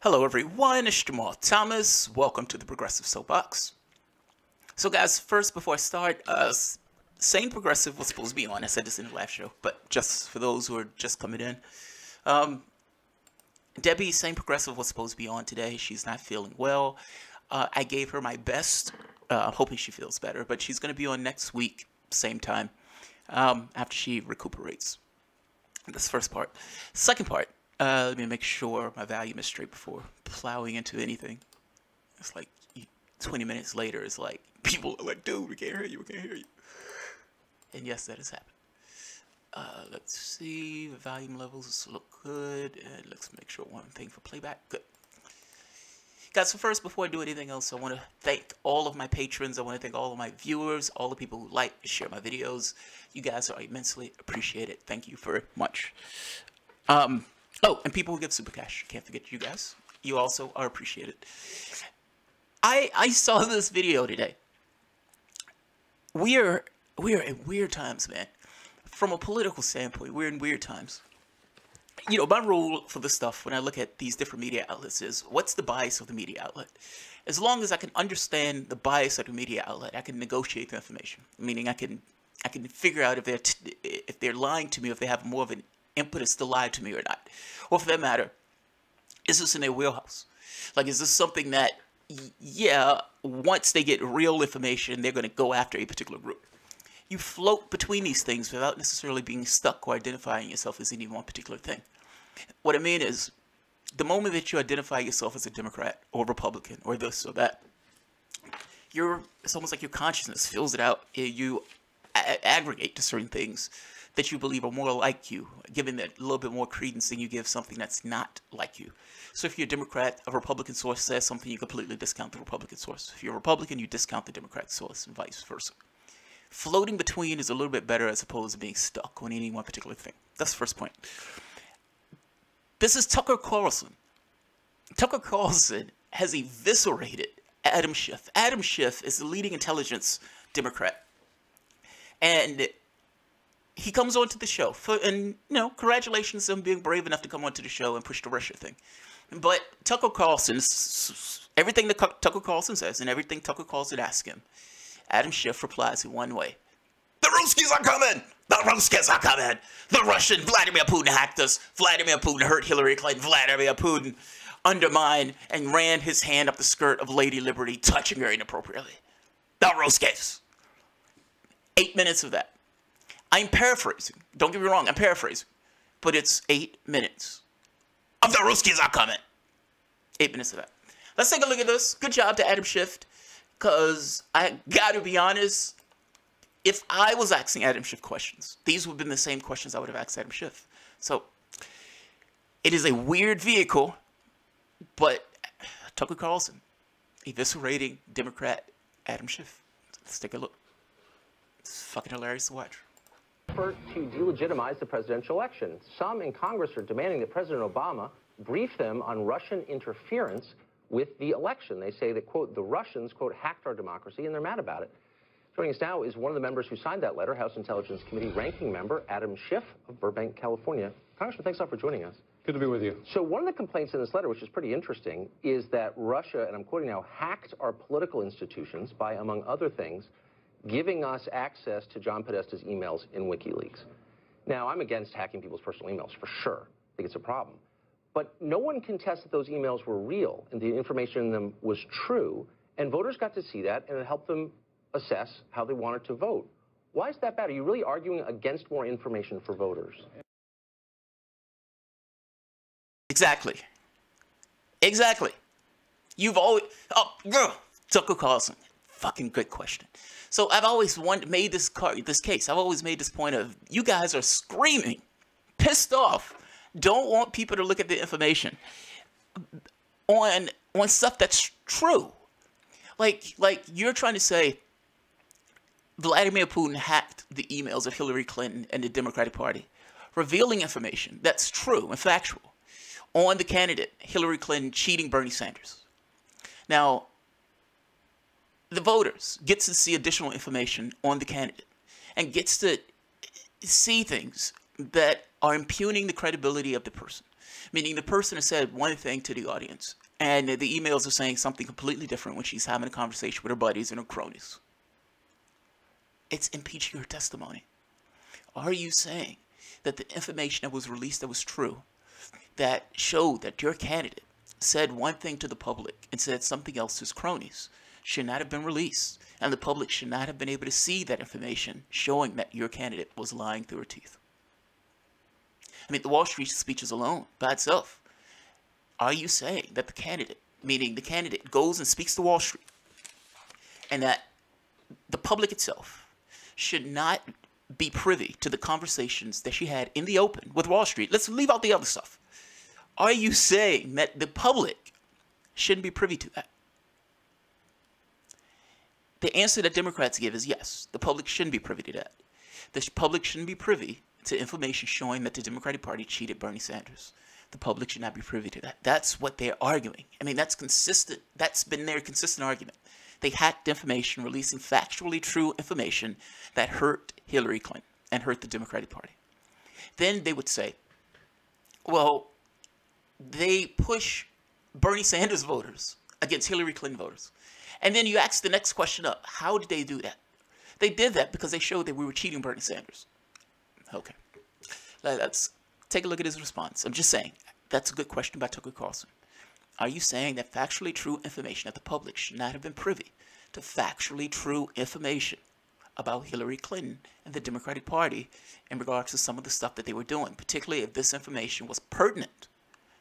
Hello everyone, it's Jamal Thomas. Welcome to the Progressive Soapbox. So guys, first before I start, Sane Progressive was supposed to be on. I said this in the last show, but just for those who are just coming in. Debbie, Sane Progressive, was supposed to be on today. She's not feeling well. I gave her my best, hoping she feels better, but she's going to be on next week, same time, after she recuperates. That's the first part. Second part. Let me make sure my volume is straight before plowing into anything. It's like 20 minutes later, it's like people are like, dude, we can't hear you, we can't hear you. And yes, that has happened. Let's see, the volume levels look good. And let's make sure one thing for playback. Good. Guys, so first, before I do anything else, I want to thank all of my patrons. I want to thank all of my viewers, all the people who like and share my videos. You guys are immensely appreciated. Thank you very much. Oh, and people who give super cash. Can't forget you guys. You also are appreciated. I saw this video today. We are in weird times, man. From a political standpoint, we're in weird times. You know, my rule for this stuff when I look at these different media outlets is, what's the bias of the media outlet? As long as I can understand the bias of the media outlet, I can negotiate the information. Meaning I can figure out if they're lying to me, if they have more of an impetus to lie to me or not. Or for that matter, is this in their wheelhouse? Like, is this something that, yeah, once they get real information, they're going to go after a particular group? You float between these things without necessarily being stuck or identifying yourself as any one particular thing. What I mean is, the moment that you identify yourself as a Democrat or Republican or this or that, it's almost like your consciousness fills it out. You aggregate to certain things that you believe are more like you, giving that a little bit more credence than you give something that's not like you. So if you're a Democrat, a Republican source says something, you completely discount the Republican source. If you're a Republican, you discount the Democrat source, and vice versa. Floating between is a little bit better as opposed to being stuck on any one particular thing. That's the first point. This is Tucker Carlson. Tucker Carlson has eviscerated Adam Schiff. Adam Schiff is the leading intelligence Democrat. And he comes onto the show, and, you know, congratulations to him being brave enough to come onto the show and push the Russia thing. But Tucker Carlson, everything that Tucker Carlson says and everything Tucker Carlson asks him, Adam Schiff replies in one way. The Ruskies are coming! The Ruskies are coming! The Russian Vladimir Putin hacked us. Vladimir Putin hurt Hillary Clinton. Vladimir Putin undermined and ran his hand up the skirt of Lady Liberty, touching her inappropriately. The Ruskies. 8 minutes of that. I'm paraphrasing. Don't get me wrong, I'm paraphrasing. But it's 8 minutes of the Ruskies are coming. 8 minutes of that. Let's take a look at this. Good job to Adam Schiff. Because I gotta be honest, if I was asking Adam Schiff questions, these would have been the same questions I would have asked Adam Schiff. So, it is a weird vehicle, but Tucker Carlson eviscerating Democrat Adam Schiff. Let's take a look. It's fucking hilarious to watch. Effort to delegitimize the presidential election. Some in Congress are demanding that President Obama brief them on Russian interference with the election. They say that, quote, the Russians, quote, hacked our democracy, and they're mad about it. Joining us now is one of the members who signed that letter, House Intelligence Committee ranking member Adam Schiff of Burbank, California. Congressman, thanks a lot for joining us. Good to be with you. So one of the complaints in this letter, which is pretty interesting, is that Russia, and I'm quoting now, hacked our political institutions by, among other things, giving us access to John Podesta's emails in WikiLeaks. Now, I'm against hacking people's personal emails, for sure. I think it's a problem. But no one contests that those emails were real and the information in them was true, and voters got to see that, and it helped them assess how they wanted to vote. Why is that bad? Are you really arguing against more information for voters? Exactly. Exactly. You've always... Oh, girl, Tucker Carlson. Fucking good question. So I've always made this case. I've always made this point of, you guys are screaming, pissed off, don't want people to look at the information on stuff that's true. Like you're trying to say Vladimir Putin hacked the emails of Hillary Clinton and the Democratic Party, revealing information that's true and factual on the candidate Hillary Clinton cheating Bernie Sanders. Now, the voters gets to see additional information on the candidate and gets to see things that are impugning the credibility of the person. Meaning the person has said one thing to the audience, and the emails are saying something completely different when she's having a conversation with her buddies and her cronies. It's impeaching her testimony. Are you saying that the information that was released that was true, that showed that your candidate said one thing to the public and said something else to his cronies, should not have been released, and the public should not have been able to see that information showing that your candidate was lying through her teeth? I mean, the Wall Street speeches alone, by itself. Are you saying that the candidate, meaning the candidate, goes and speaks to Wall Street, and that the public itself should not be privy to the conversations that she had in the open with Wall Street? Let's leave out the other stuff. Are you saying that the public shouldn't be privy to that? The answer that Democrats give is yes, the public shouldn't be privy to that. The public shouldn't be privy to information showing that the Democratic Party cheated Bernie Sanders. The public should not be privy to that. That's what they're arguing. I mean, that's consistent. That's been their consistent argument. They hacked information, releasing factually true information that hurt Hillary Clinton and hurt the Democratic Party. Then they would say, well, they push Bernie Sanders voters against Hillary Clinton voters. And then you ask the next question up, how did they do that? They did that because they showed that we were cheating Bernie Sanders. Okay, let's take a look at his response. I'm just saying, that's a good question by Tucker Carlson. Are you saying that factually true information, that the public should not have been privy to factually true information about Hillary Clinton and the Democratic Party in regards to some of the stuff that they were doing, particularly if this information was pertinent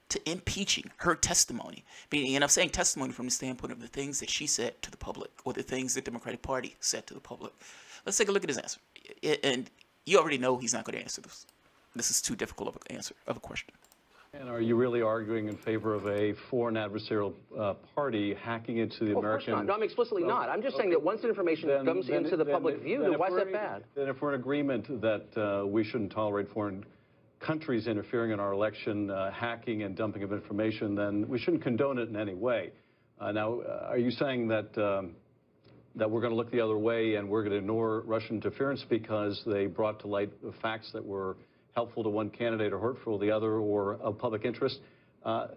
to impeaching her testimony? Meaning, and I'm saying testimony from the standpoint of the things that she said to the public or the things the Democratic Party said to the public. Let's take a look at his answer. And you already know he's not going to answer this. This is too difficult of an answer, of a question. And are you really arguing in favor of a foreign adversarial party hacking into the American... Of course not. No, I'm explicitly not. I'm just saying that once information comes into the public view, then why is that bad? Then if we're in agreement that we shouldn't tolerate foreign countries interfering in our election, hacking and dumping of information, then we shouldn't condone it in any way. Now, are you saying that that we're going to look the other way and we're going to ignore Russian interference because they brought to light facts that were helpful to one candidate or hurtful to the other or of public interest? The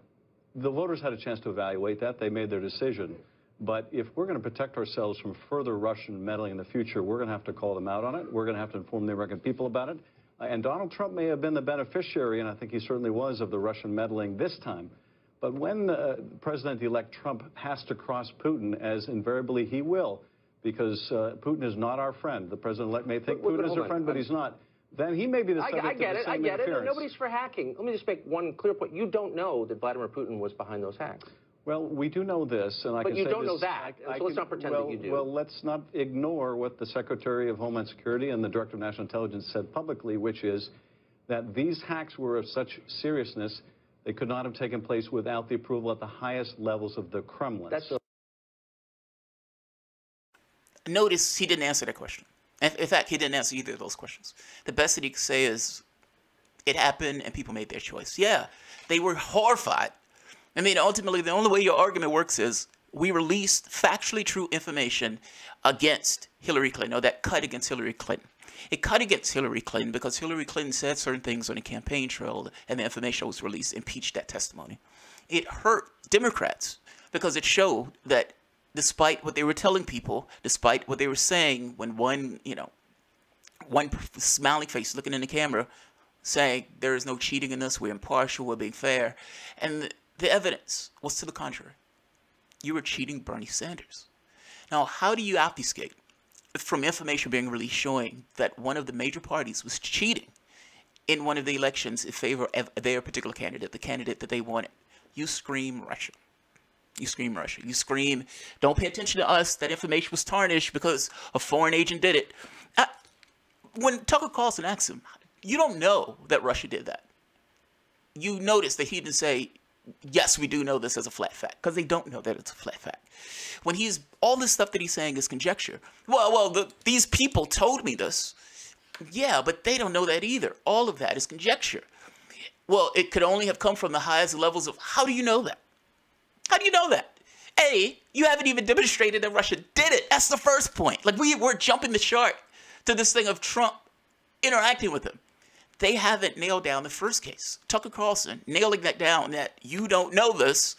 voters had a chance to evaluate that. They made their decision. But if we're going to protect ourselves from further Russian meddling in the future, we're going to have to call them out on it. We're going to have to inform the American people about it. And Donald Trump may have been the beneficiary, and I think he certainly was, of the Russian meddling this time. But when President-elect Trump has to cross Putin, as invariably he will, because Putin is not our friend. The President-elect may think Putin is a friend, but he's not. Then he may be the subject of the same interference. I get it. Nobody's for hacking. Let me just make one clear point. You don't know that Vladimir Putin was behind those hacks. Well, we do know this, and I can say this. But you don't know that, so let's not pretend that you do. Well, let's not ignore what the Secretary of Homeland Security and the Director of National Intelligence said publicly, which is that these hacks were of such seriousness they could not have taken place without the approval at the highest levels of the Kremlin. Notice he didn't answer that question. In fact, he didn't answer either of those questions. The best that he could say is, it happened and people made their choice. Yeah, they were horrified. I mean, ultimately, the only way your argument works is we released factually true information against Hillary Clinton, or that cut against Hillary Clinton. It cut against Hillary Clinton because Hillary Clinton said certain things on the campaign trail, and the information that was released impeached that testimony. It hurt Democrats because it showed that despite what they were telling people, despite what they were saying, when one smiling face looking in the camera saying there is no cheating in this, we're impartial, we're being fair, and the evidence was to the contrary. You were cheating Bernie Sanders. Now, how do you obfuscate from information being released showing that one of the major parties was cheating in one of the elections in favor of their particular candidate, the candidate that they wanted? You scream Russia. You scream Russia. You scream, don't pay attention to us. That information was tarnished because a foreign agent did it. When Tucker Carlson asks him, you don't know that Russia did that. You notice that he didn't say, yes, we do know this as a flat fact, because they don't know that it's a flat fact. When all this stuff that he's saying is conjecture. These people told me this. Yeah, but they don't know that either. All of that is conjecture. Well, it could only have come from the highest levels of, how do you know that? How do you know that? A, you haven't even demonstrated that Russia did it. That's the first point. Like, we're jumping the shark to this thing of Trump interacting with him. they haven't nailed down the first case. Tucker Carlson nailing that down, that you don't know this.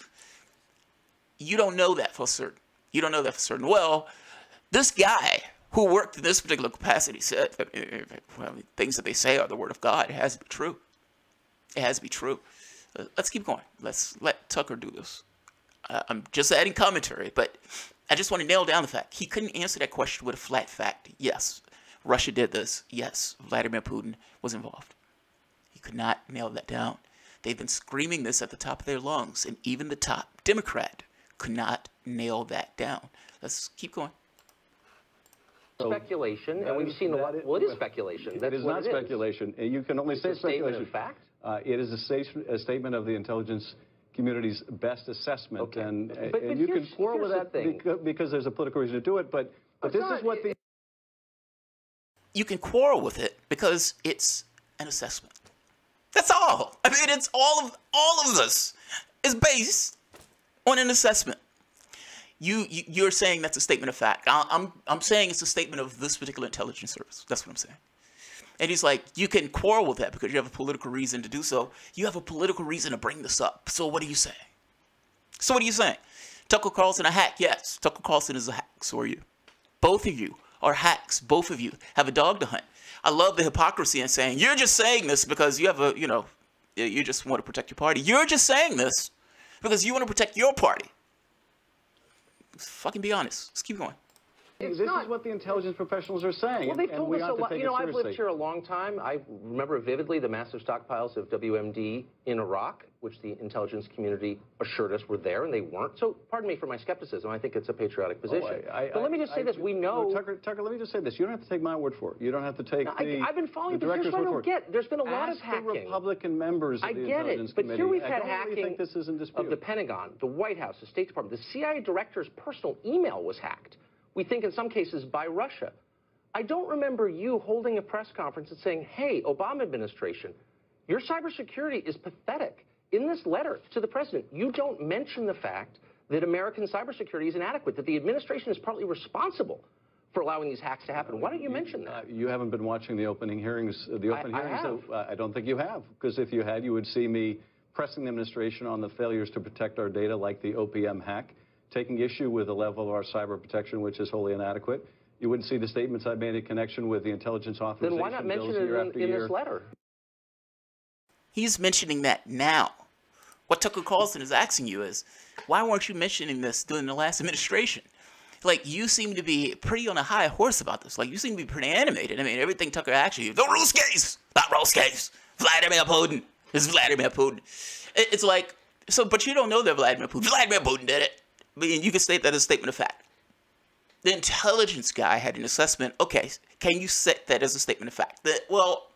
You don't know that for certain. You don't know that for certain. Well, this guy who worked in this particular capacity said, well, things that they say are the word of God. It has to be true. It has to be true. Let's keep going. Let's let Tucker do this. I'm just adding commentary, but I just want to nail down the fact. He couldn't answer that question with a flat fact. Yes, Russia did this. Yes, Vladimir Putin was involved. He could not nail that down. They've been screaming this at the top of their lungs, and even the top Democrat could not nail that down. Let's keep going. Speculation, and we've seen a lot. Well, it is speculation. It is not speculation. You can only say speculation. Statement of fact. It is a statement of the intelligence community's best assessment, okay. and but you can quarrel with that because there's a political reason to do it. But this is what the you can quarrel with it because it's an assessment. That's all. I mean, it's all of this is based on an assessment. You're saying that's a statement of fact. I'm saying it's a statement of this particular intelligence service. That's what I'm saying. And he's like, you can quarrel with that because you have a political reason to do so. You have a political reason to bring this up. So what are you saying? So what are you saying? Tucker Carlson a hack? Yes, Tucker Carlson is a hack. So are you. Both of you are hacks. Both of you have a dog to hunt. I love the hypocrisy in saying you're just saying this because you have a, you just want to protect your party. You're just saying this because you want to protect your party. Let's fucking be honest. Let's keep going. This is what the intelligence professionals are saying. Well, they've told us a lot. I've lived seriously. here a long time. I remember vividly the massive stockpiles of WMD in Iraq, which the intelligence community assured us were there, and they weren't. So, pardon me for my skepticism. I think it's a patriotic position. But let me just say this. We know... Tucker, let me just say this. You don't have to take my word for it. You don't have to take I've been following this. Here's what I don't get. There's been a lot of hacking. The Republican members of the Intelligence Committee. But here we've had hacking this is in dispute. of the Pentagon, the White House, the State Department. The CIA director's personal email was hacked. We think in some cases by Russia. I don't remember you holding a press conference and saying, hey, Obama administration, your cybersecurity is pathetic. In this letter to the president, you don't mention the fact that American cybersecurity is inadequate, that the administration is partly responsible for allowing these hacks to happen. Why don't you mention that? You haven't been watching the opening hearings. I don't think you have, because if you had, you would see me pressing the administration on the failures to protect our data, like the OPM hack, taking issue with the level of our cyber protection, which is wholly inadequate. You wouldn't see the statements I made in connection with the intelligence authorization. Then why not mention it in this letter? He's mentioning that now. What Tucker Carlson is asking you is, why weren't you mentioning this during the last administration? Like, you seem to be pretty on a high horse about this. Like, you seem to be pretty animated. I mean, everything Tucker asks you, the Ruskies, not Ruskies, Vladimir Putin. This is Vladimir Putin. It's like, so, but you don't know that Vladimir Putin did it. I mean, you can state that as a statement of fact. The intelligence guy had an assessment. Okay, can you set that as a statement of fact? That, well,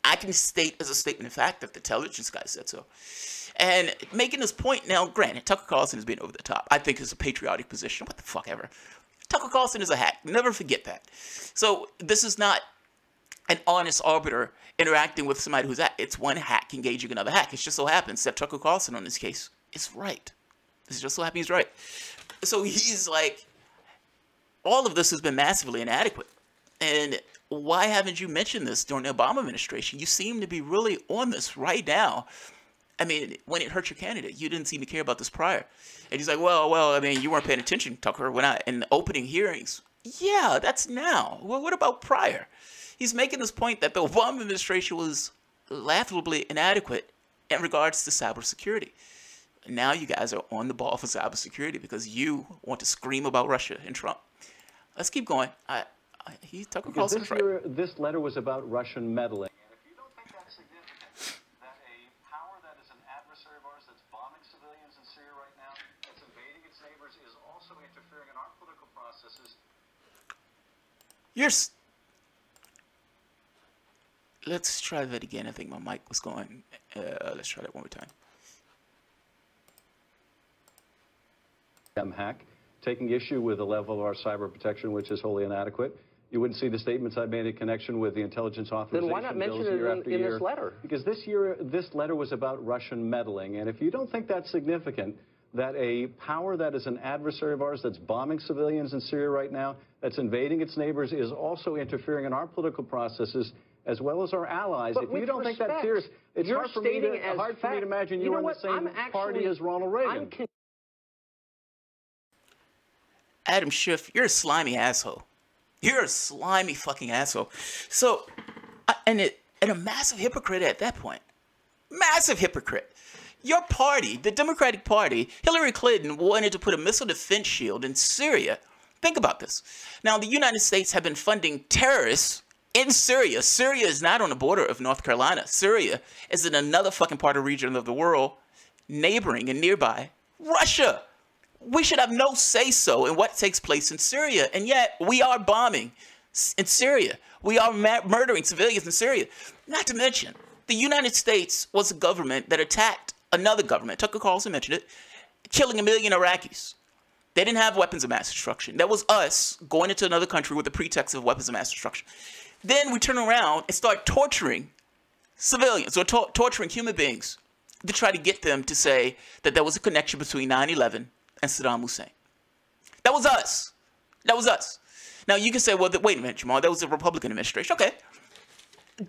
I can state as a statement of fact that the intelligence guy said so. And making this point now, granted, Tucker Carlson is being over the top. I think it's a patriotic position. What the fuck ever. Tucker Carlson is a hack. Never forget that. So this is not an honest arbiter interacting with somebody who's it's one hack engaging another hack. It just so happens that Tucker Carlson on this case is right. It's just so happens he's right. So he's like, all of this has been massively inadequate. And why haven't you mentioned this during the Obama administration? You seem to be really on this right now. I mean, when it hurt your candidate, you didn't seem to care about this prior. And he's like, well, I mean, you weren't paying attention, Tucker, when in the opening hearings. Yeah, that's now. Well, what about prior? He's making this point that the Obama administration was laughably inadequate in regards to cybersecurity. Now you guys are on the ball for cybersecurity because you want to scream about Russia and Trump. Let's keep going. Tucker Carlson is right. This letter was about Russian meddling. And if you don't think that's significant, that a power that is an adversary of ours that's bombing civilians in Syria right now, that's invading its neighbors, is also interfering in our political processes. Let's try that again. I think my mic was going. Let's try that one more time. Hack, taking issue with the level of our cyber protection, which is wholly inadequate. You wouldn't see the statements I made in connection with the intelligence authorization. Then why not mention it in this letter? Because this letter was about Russian meddling. And if you don't think that's significant, that a power that is an adversary of ours that's bombing civilians in Syria right now, that's invading its neighbors, is also interfering in our political processes as well as our allies. But if you don't think that's respect, serious, it's you're hard for me stating as to fact. imagine You you know were in the what? same party as Ronald Reagan. Adam Schiff, you're a slimy asshole. You're a slimy fucking asshole. So, and a massive hypocrite at that point. Massive hypocrite. Your party, the Democratic Party, Hillary Clinton wanted to put a missile defense shield in Syria. Think about this. Now, the United States have been funding terrorists in Syria. Syria is not on the border of North Carolina. Syria is in another fucking part of the region of the world, neighboring and nearby Russia. We should have no say-so in what takes place in Syria, and yet we are bombing in Syria. We are murdering civilians in Syria. Not to mention, the United States was a government that attacked another government. Tucker Carlson mentioned it, killing 1 million Iraqis. They didn't have weapons of mass destruction. That was us going into another country with the pretext of weapons of mass destruction. Then we turn around and start torturing civilians or torturing human beings to try to get them to say that there was a connection between 9/11 and Saddam Hussein. That was us. That was us. Now you can say, well, wait a minute, Jamal, that was a Republican administration. Okay.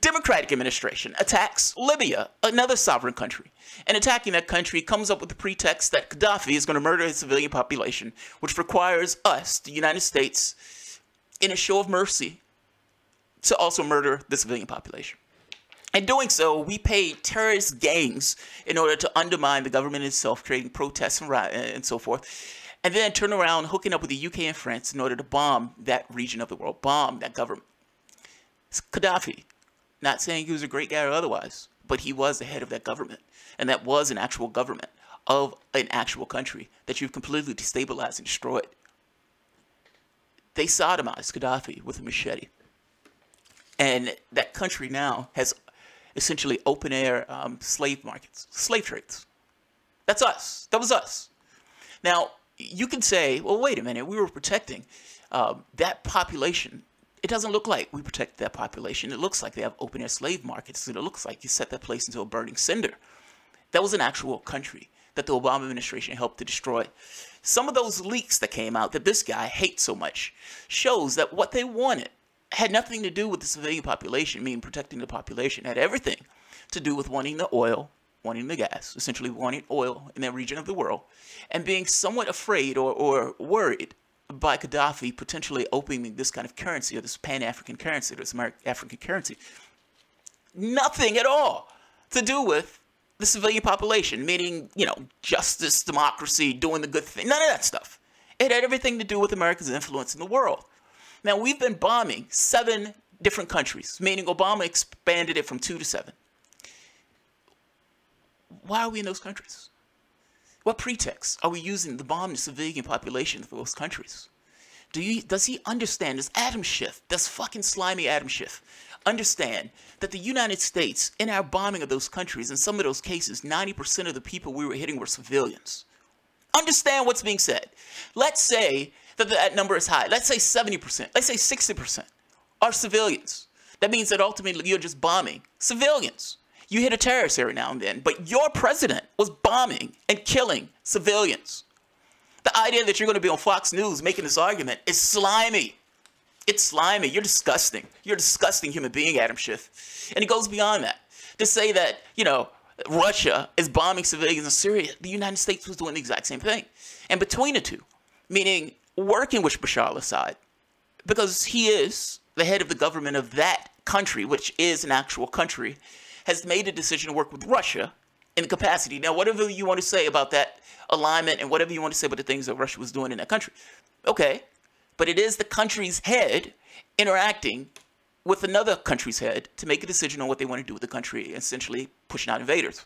Democratic administration attacks Libya, another sovereign country. And attacking that country comes up with the pretext that Gaddafi is going to murder his civilian population, which requires us, the United States, in a show of mercy, to also murder the civilian population. In doing so, we paid terrorist gangs in order to undermine the government itself, creating protests and so forth, and then turn around hooking up with the UK and France in order to bomb that region of the world, bomb that government. It's Gaddafi. Not saying he was a great guy or otherwise, but he was the head of that government. And that was an actual government of an actual country that you've completely destabilized and destroyed. They sodomized Gaddafi with a machete. And that country now has essentially open-air slave markets, slave trades. That's us. That was us. Now, you can say, well, wait a minute, we were protecting that population. It doesn't look like we protect that population. It looks like they have open-air slave markets. And it looks like you set that place into a burning cinder. That was an actual country that the Obama administration helped to destroy. Some of those leaks that came out that this guy hates so much shows that what they wanted had nothing to do with the civilian population, meaning protecting the population. It had everything to do with wanting the oil, wanting the gas, essentially wanting oil in that region of the world, and being somewhat afraid or worried by Gaddafi potentially opening this kind of currency, or this Pan-African currency, or this African currency. Nothing at all to do with the civilian population, meaning, you know, justice, democracy, doing the good thing. None of that stuff. It had everything to do with America's influence in the world. Now, we've been bombing 7 different countries, meaning Obama expanded it from 2 to 7. Why are we in those countries? What pretext are we using to bomb the civilian population for those countries? Does he understand, does Adam Schiff, this fucking slimy Adam Schiff, understand that the United States, in our bombing of those countries, in some of those cases, 90% of the people we were hitting were civilians? Understand what's being said. Let's say that number is high. Let's say 70%. Let's say 60% are civilians. That means that ultimately you're just bombing civilians. You hit a terrorist every now and then, but your president was bombing and killing civilians. The idea that you're going to be on Fox News making this argument is slimy. It's slimy. You're disgusting. You're a disgusting human being, Adam Schiff. And it goes beyond that. To say that, you know, Russia is bombing civilians in Syria, the United States was doing the exact same thing. And between the two, meaning working with Bashar al-Assad, because he is the head of the government of that country, which is an actual country, has made a decision to work with Russia in the capacity. Now, whatever you want to say about that alignment and whatever you want to say about the things that Russia was doing in that country, okay, but it is the country's head interacting with another country's head to make a decision on what they want to do with the country, essentially pushing out invaders.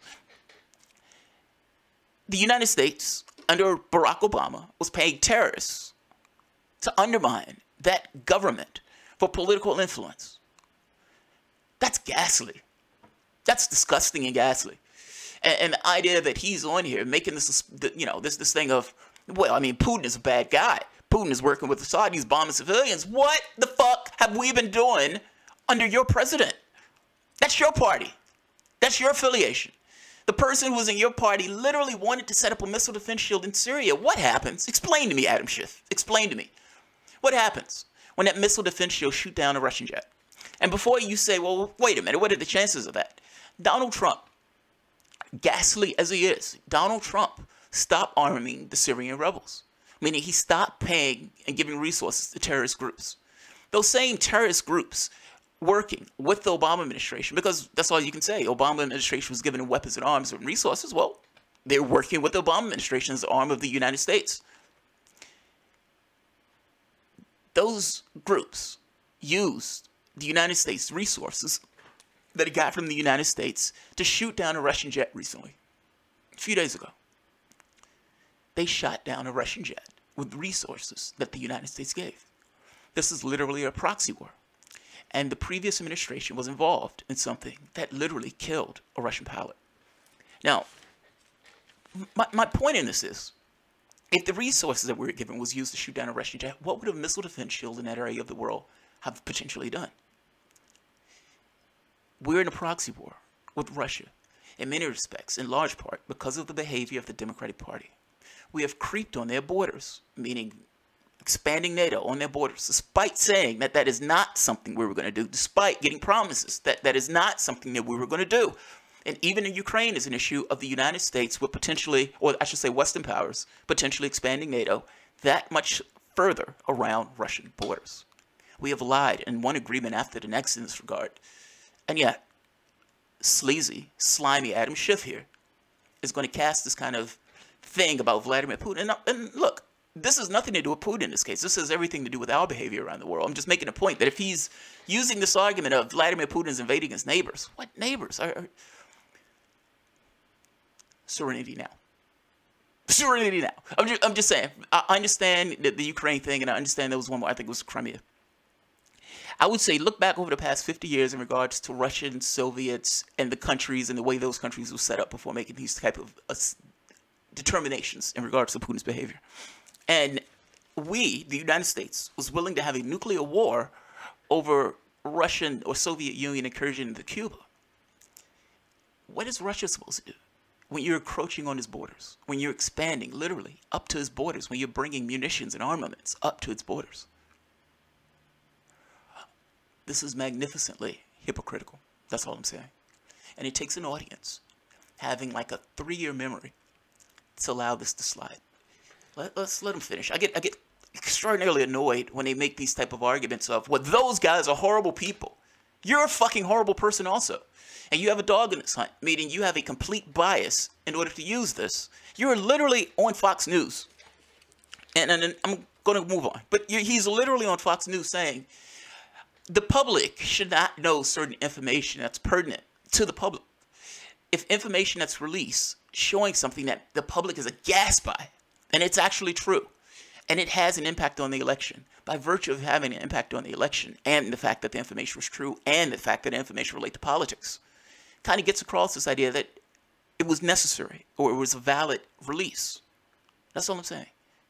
The United States, under Barack Obama, was paying terrorists to undermine that government for political influence. That's ghastly. That's disgusting and ghastly. And the idea that he's on here making this, you know, this thing of, well, I mean, Putin is a bad guy. Putin is working with the Saudis, bombing civilians. What the fuck have we been doing under your president? That's your party. That's your affiliation. The person who was in your party literally wanted to set up a missile defense shield in Syria. What happens? Explain to me, Adam Schiff. Explain to me. What happens when that missile defense shield shoot down a Russian jet? And before you say, well, wait a minute, what are the chances of that? Donald Trump, ghastly as he is, Donald Trump stopped arming the Syrian rebels, meaning he stopped paying and giving resources to terrorist groups. Those same terrorist groups working with the Obama administration, because that's all you can say. Obama administration was giving them weapons and arms and resources. Well, they're working with the Obama administration as the arm of the United States. Those groups used the United States resources that it got from the United States to shoot down a Russian jet recently, a few days ago. They shot down a Russian jet with resources that the United States gave. This is literally a proxy war. And the previous administration was involved in something that literally killed a Russian pilot. Now, my point in this is, if the resources that we were given was used to shoot down a Russian jet, what would a missile defense shield in that area of the world have potentially done? We're in a proxy war with Russia, in many respects, in large part, because of the behavior of the Democratic Party. We have creeped on their borders, meaning expanding NATO on their borders, despite saying that that is not something we were going to do, despite getting promises that that is not something that we were going to do. And even in Ukraine is an issue of the United States with potentially, or I should say Western powers, potentially expanding NATO that much further around Russian borders. We have lied in one agreement after the next in this regard. And yet, sleazy, slimy Adam Schiff here is going to cast this kind of thing about Vladimir Putin. And look, this has nothing to do with Putin in this case. This has everything to do with our behavior around the world. I'm just making a point that if he's using this argument of Vladimir Putin's invading his neighbors, what neighbors? Serenity now. Serenity now. I'm just saying. I understand the Ukraine thing, and I understand there was one more. I think it was Crimea. I would say look back over the past 50 years in regards to Russians, Soviets, and the countries and the way those countries were set up before making these type of determinations in regards to Putin's behavior. And we, the United States, was willing to have a nuclear war over Russian or Soviet Union incursion into Cuba. What is Russia supposed to do when you're encroaching on his borders, when you're expanding literally up to his borders, when you're bringing munitions and armaments up to its borders? This is magnificently hypocritical. That's all I'm saying. And it takes an audience having like a 3-year memory to allow this to slide. Let's let them finish. I get extraordinarily annoyed when they make these type of arguments of, well, those guys are horrible people. You're a fucking horrible person also. And you have a dog in this hunt, meaning you have a complete bias in order to use this. You're literally on Fox News. And I'm going to move on. But he's literally on Fox News saying the public should not know certain information that's pertinent to the public. If information that's released showing something that the public is aghast by, and it's actually true, and it has an impact on the election, by virtue of having an impact on the election, and the fact that the information was true, and the fact that the information related to politics, kind of gets across this idea that it was necessary, or it was a valid release. That's all I'm saying.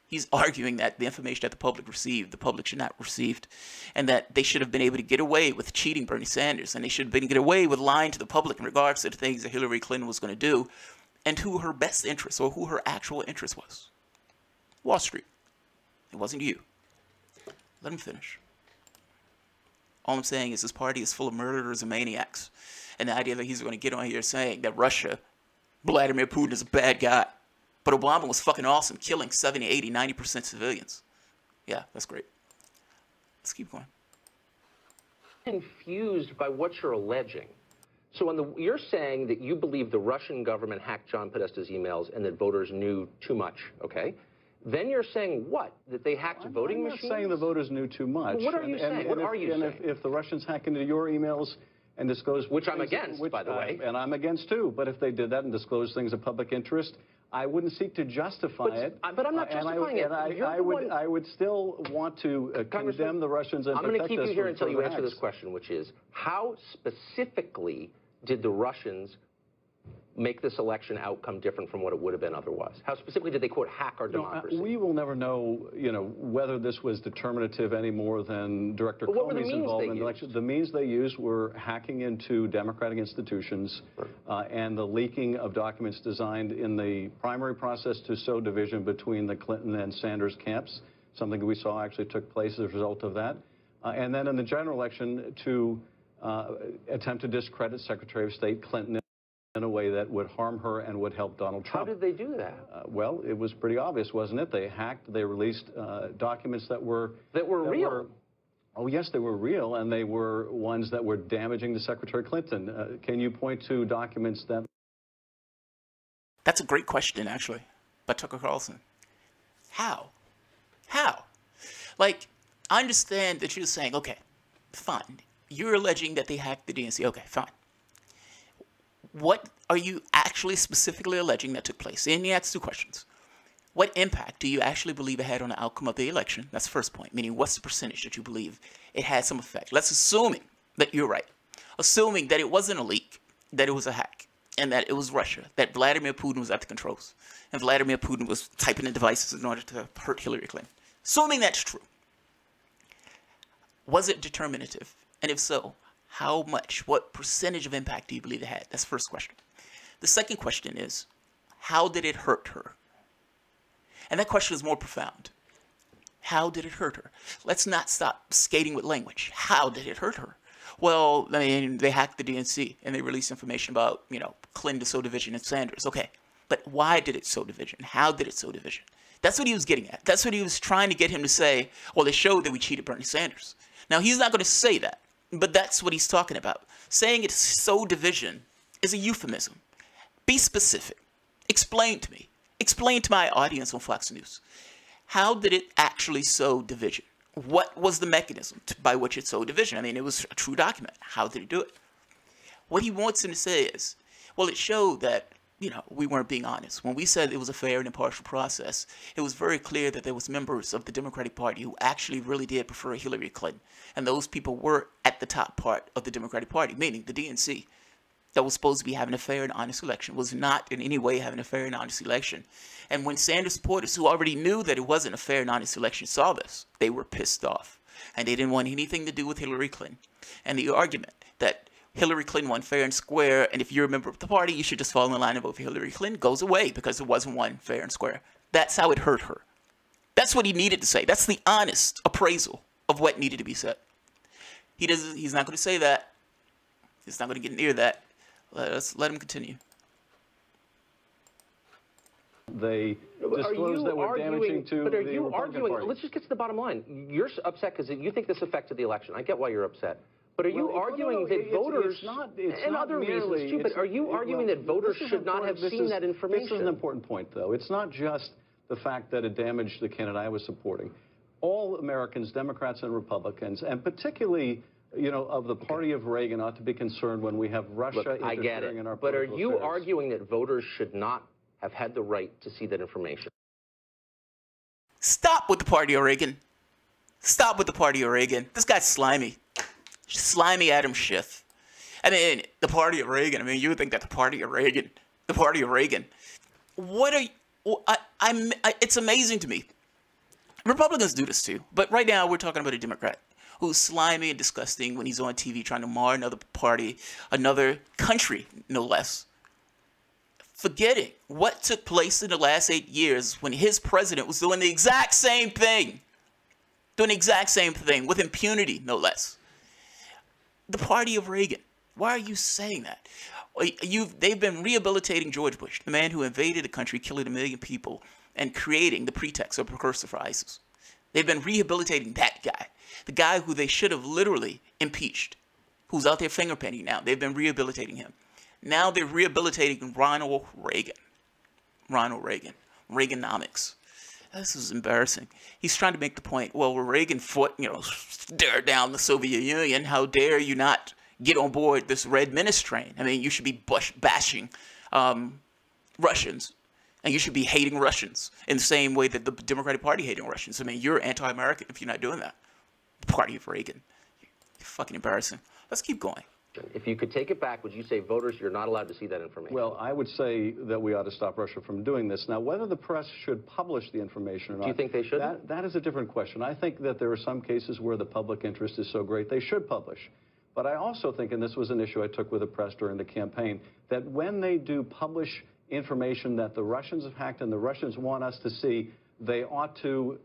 He's arguing that the information that the public received, the public should not have received, and that they should have been able to get away with cheating Bernie Sanders, and they should have been able to get away with lying to the public in regards to the things that Hillary Clinton was going to do, and who her best interest, or who her actual interest was. Wall Street. It wasn't you. Let him finish. All I'm saying is this party is full of murderers and maniacs. And the idea that he's going to get on here saying that Russia, Vladimir Putin is a bad guy. But Obama was fucking awesome, killing 70, 80, 90% civilians. Yeah, that's great. Let's keep going. Confused by what you're alleging. So you're saying that you believe the Russian government hacked John Podesta's emails and that voters knew too much, okay? Then you're saying what? That they hacked voting machines? I'm not saying the voters knew too much. Well, what are you saying? What are you saying? If the Russians hack into your emails and disclose... Which I'm against, by the way. And I'm against, too. But if they did that and disclosed things of public interest, I wouldn't seek to justify it. But I'm not justifying it. I would still want to condemn the Russians and protect us. I'm going to keep you here until you answer this question, which is, how specifically did the Russians make this election outcome different from what it would have been otherwise? How specifically did they, quote, hack our democracy? We will never know, whether this was determinative any more than Director Comey's involvement in the election. The means they used were hacking into democratic institutions and the leaking of documents designed in the primary process to sow division between the Clinton and Sanders camps, something we saw actually took place as a result of that. And then in the general election to attempt to discredit Secretary of State Clinton in a way that would harm her and would help Donald Trump. How did they do that? Well, it was pretty obvious, wasn't it? They hacked, they released documents that were real. Oh, yes, they were real, and they were ones that were damaging to Secretary Clinton. Can you point to documents that... That's a great question, actually, by Tucker Carlson. How? How? Like, I understand that you're saying, okay, fine. You're alleging that they hacked the DNC. Okay, fine. What are you actually specifically alleging that took place? And he asks two questions. What impact do you actually believe it had on the outcome of the election? That's the first point, meaning what's the percentage that you believe it had some effect? Let's assuming that you're right. Assuming that it wasn't a leak, that it was a hack, and that it was Russia, that Vladimir Putin was at the controls, and Vladimir Putin was typing in devices in order to hurt Hillary Clinton. Assuming that's true, was it determinative? And if so, how much? What percentage of impact do you believe it had? That's the first question. The second question is, how did it hurt her? And that question is more profound. How did it hurt her? Let's not stop skating with language. How did it hurt her? Well, I mean, they hacked the DNC and they released information about, Clinton to sow division and Sanders. Okay, but why did it sow division? How did it sow division? That's what he was getting at. That's what he was trying to get him to say. Well, they showed that we cheated Bernie Sanders. Now, he's not going to say that, but that's what he's talking about. Saying it sow division is a euphemism. Be specific. Explain to me. Explain to my audience on Fox News. How did it actually sow division? What was the mechanism by which it sowed division? I mean, it was a true document. How did it do it? What he wants him to say is, well, it showed that, we weren't being honest. When we said it was a fair and impartial process, it was very clear that there was members of the Democratic Party who actually really did prefer Hillary Clinton. And those people were at the top part of the Democratic Party, meaning the DNC. That was supposed to be having a fair and honest election, was not in any way having a fair and honest election. And when Sanders supporters, who already knew that it wasn't a fair and honest election, saw this, they were pissed off. And they didn't want anything to do with Hillary Clinton. And the argument that Hillary Clinton won fair and square, and if you're a member of the party, you should just fall in line and vote for Hillary Clinton, goes away because it wasn't one fair and square. That's how it hurt her. That's what he needed to say. That's the honest appraisal of what needed to be said. He's not going to say that. He's not going to get near that. Let him continue. They disclosed that were damaging to but are the you Republican arguing? Party. Let's just get to the bottom line. You're upset because you think this affected the election. I get why you're upset. But are you arguing that voters, and other reasons too, but are you arguing that voters should not have seen that information? This is an important point, though. It's not just the fact that it damaged the candidate I was supporting. All Americans, Democrats and Republicans, and particularly of the party of Reagan, ought to be concerned when we have Russia interfering in our political affairs. But are you arguing that voters should not have had the right to see that information? Stop with the party of Reagan. Stop with the party of Reagan. This guy's slimy. Slimy Adam Schiff. I mean, the party of Reagan. I mean, you would think that the party of Reagan. What are you... it's amazing to me. Republicans do this too. But right now, we're talking about a Democrat who's slimy and disgusting when he's on TV trying to mar another party, another country, no less. Forgetting what took place in the last 8 years when his president was doing the exact same thing. With impunity, no less. The party of Reagan. Why are you saying that? They've been rehabilitating George Bush, the man who invaded the country, killing 1 million people, and creating the pretext of precursor for ISIS. They've been rehabilitating that guy. The guy who they should have literally impeached, who's out there finger painting now. They've been rehabilitating him. Now they're rehabilitating Ronald Reagan. Reaganomics. This is embarrassing. He's trying to make the point, well, Reagan fought, stare down the Soviet Union. How dare you not get on board this red menace train? I mean, you should be bashing Russians. And you should be hating Russians in the same way that the Democratic Party hating Russians. I mean, you're anti-American if you're not doing that. The party of Reagan. You're fucking embarrassing. Let's keep going. If you could take it back, would you say voters, you're not allowed to see that information? Well, I would say that we ought to stop Russia from doing this. Now, whether the press should publish the information or not... Do you think they should? That is a different question. I think that there are some cases where the public interest is so great they should publish. But I also think, and this was an issue I took with the press during the campaign, that when they do publish information that the Russians have hacked and the Russians want us to see, they ought to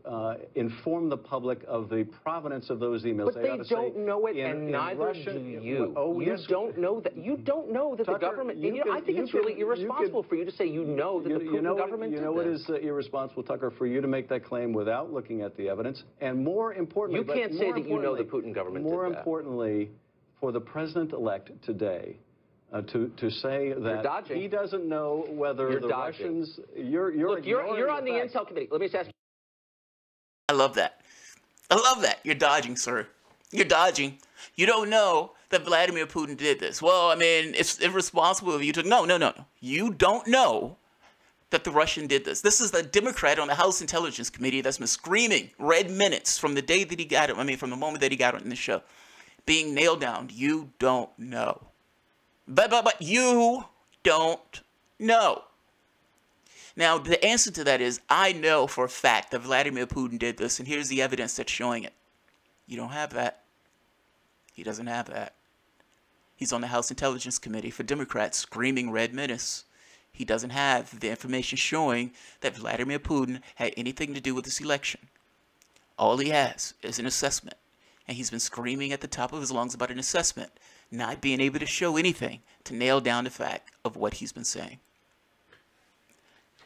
inform the public of the provenance of those emails. But they don't know it, and neither do you. Oh, you yes. don't know that. You don't know that Tucker, the government. I think it's really irresponsible for you to say you know that the Putin government did this. You know what is irresponsible, Tucker, for you to make that claim without looking at the evidence, and more importantly, you can't say that you know the Putin government did that. More importantly, for the president-elect today. To say that he doesn't know whether the Russians. You're on the Intel Committee. Let me just ask you. I love that. I love that. You're dodging, sir. You're dodging. You don't know that Vladimir Putin did this. Well, I mean, it's irresponsible of you to. No. You don't know that the Russian did this. This is the Democrat on the House Intelligence Committee that's been screaming red minutes from the day that he got it. I mean, from the moment that he got it in the show, being nailed down. You don't know. But you don't know. Now, the answer to that is, I know for a fact that Vladimir Putin did this, and here's the evidence that's showing it. You don't have that. He doesn't have that. He's on the House Intelligence Committee for Democrats screaming red menace. He doesn't have the information showing that Vladimir Putin had anything to do with this election. All he has is an assessment, and he's been screaming at the top of his lungs about an assessment, not being able to show anything to nail down the fact of what he's been saying.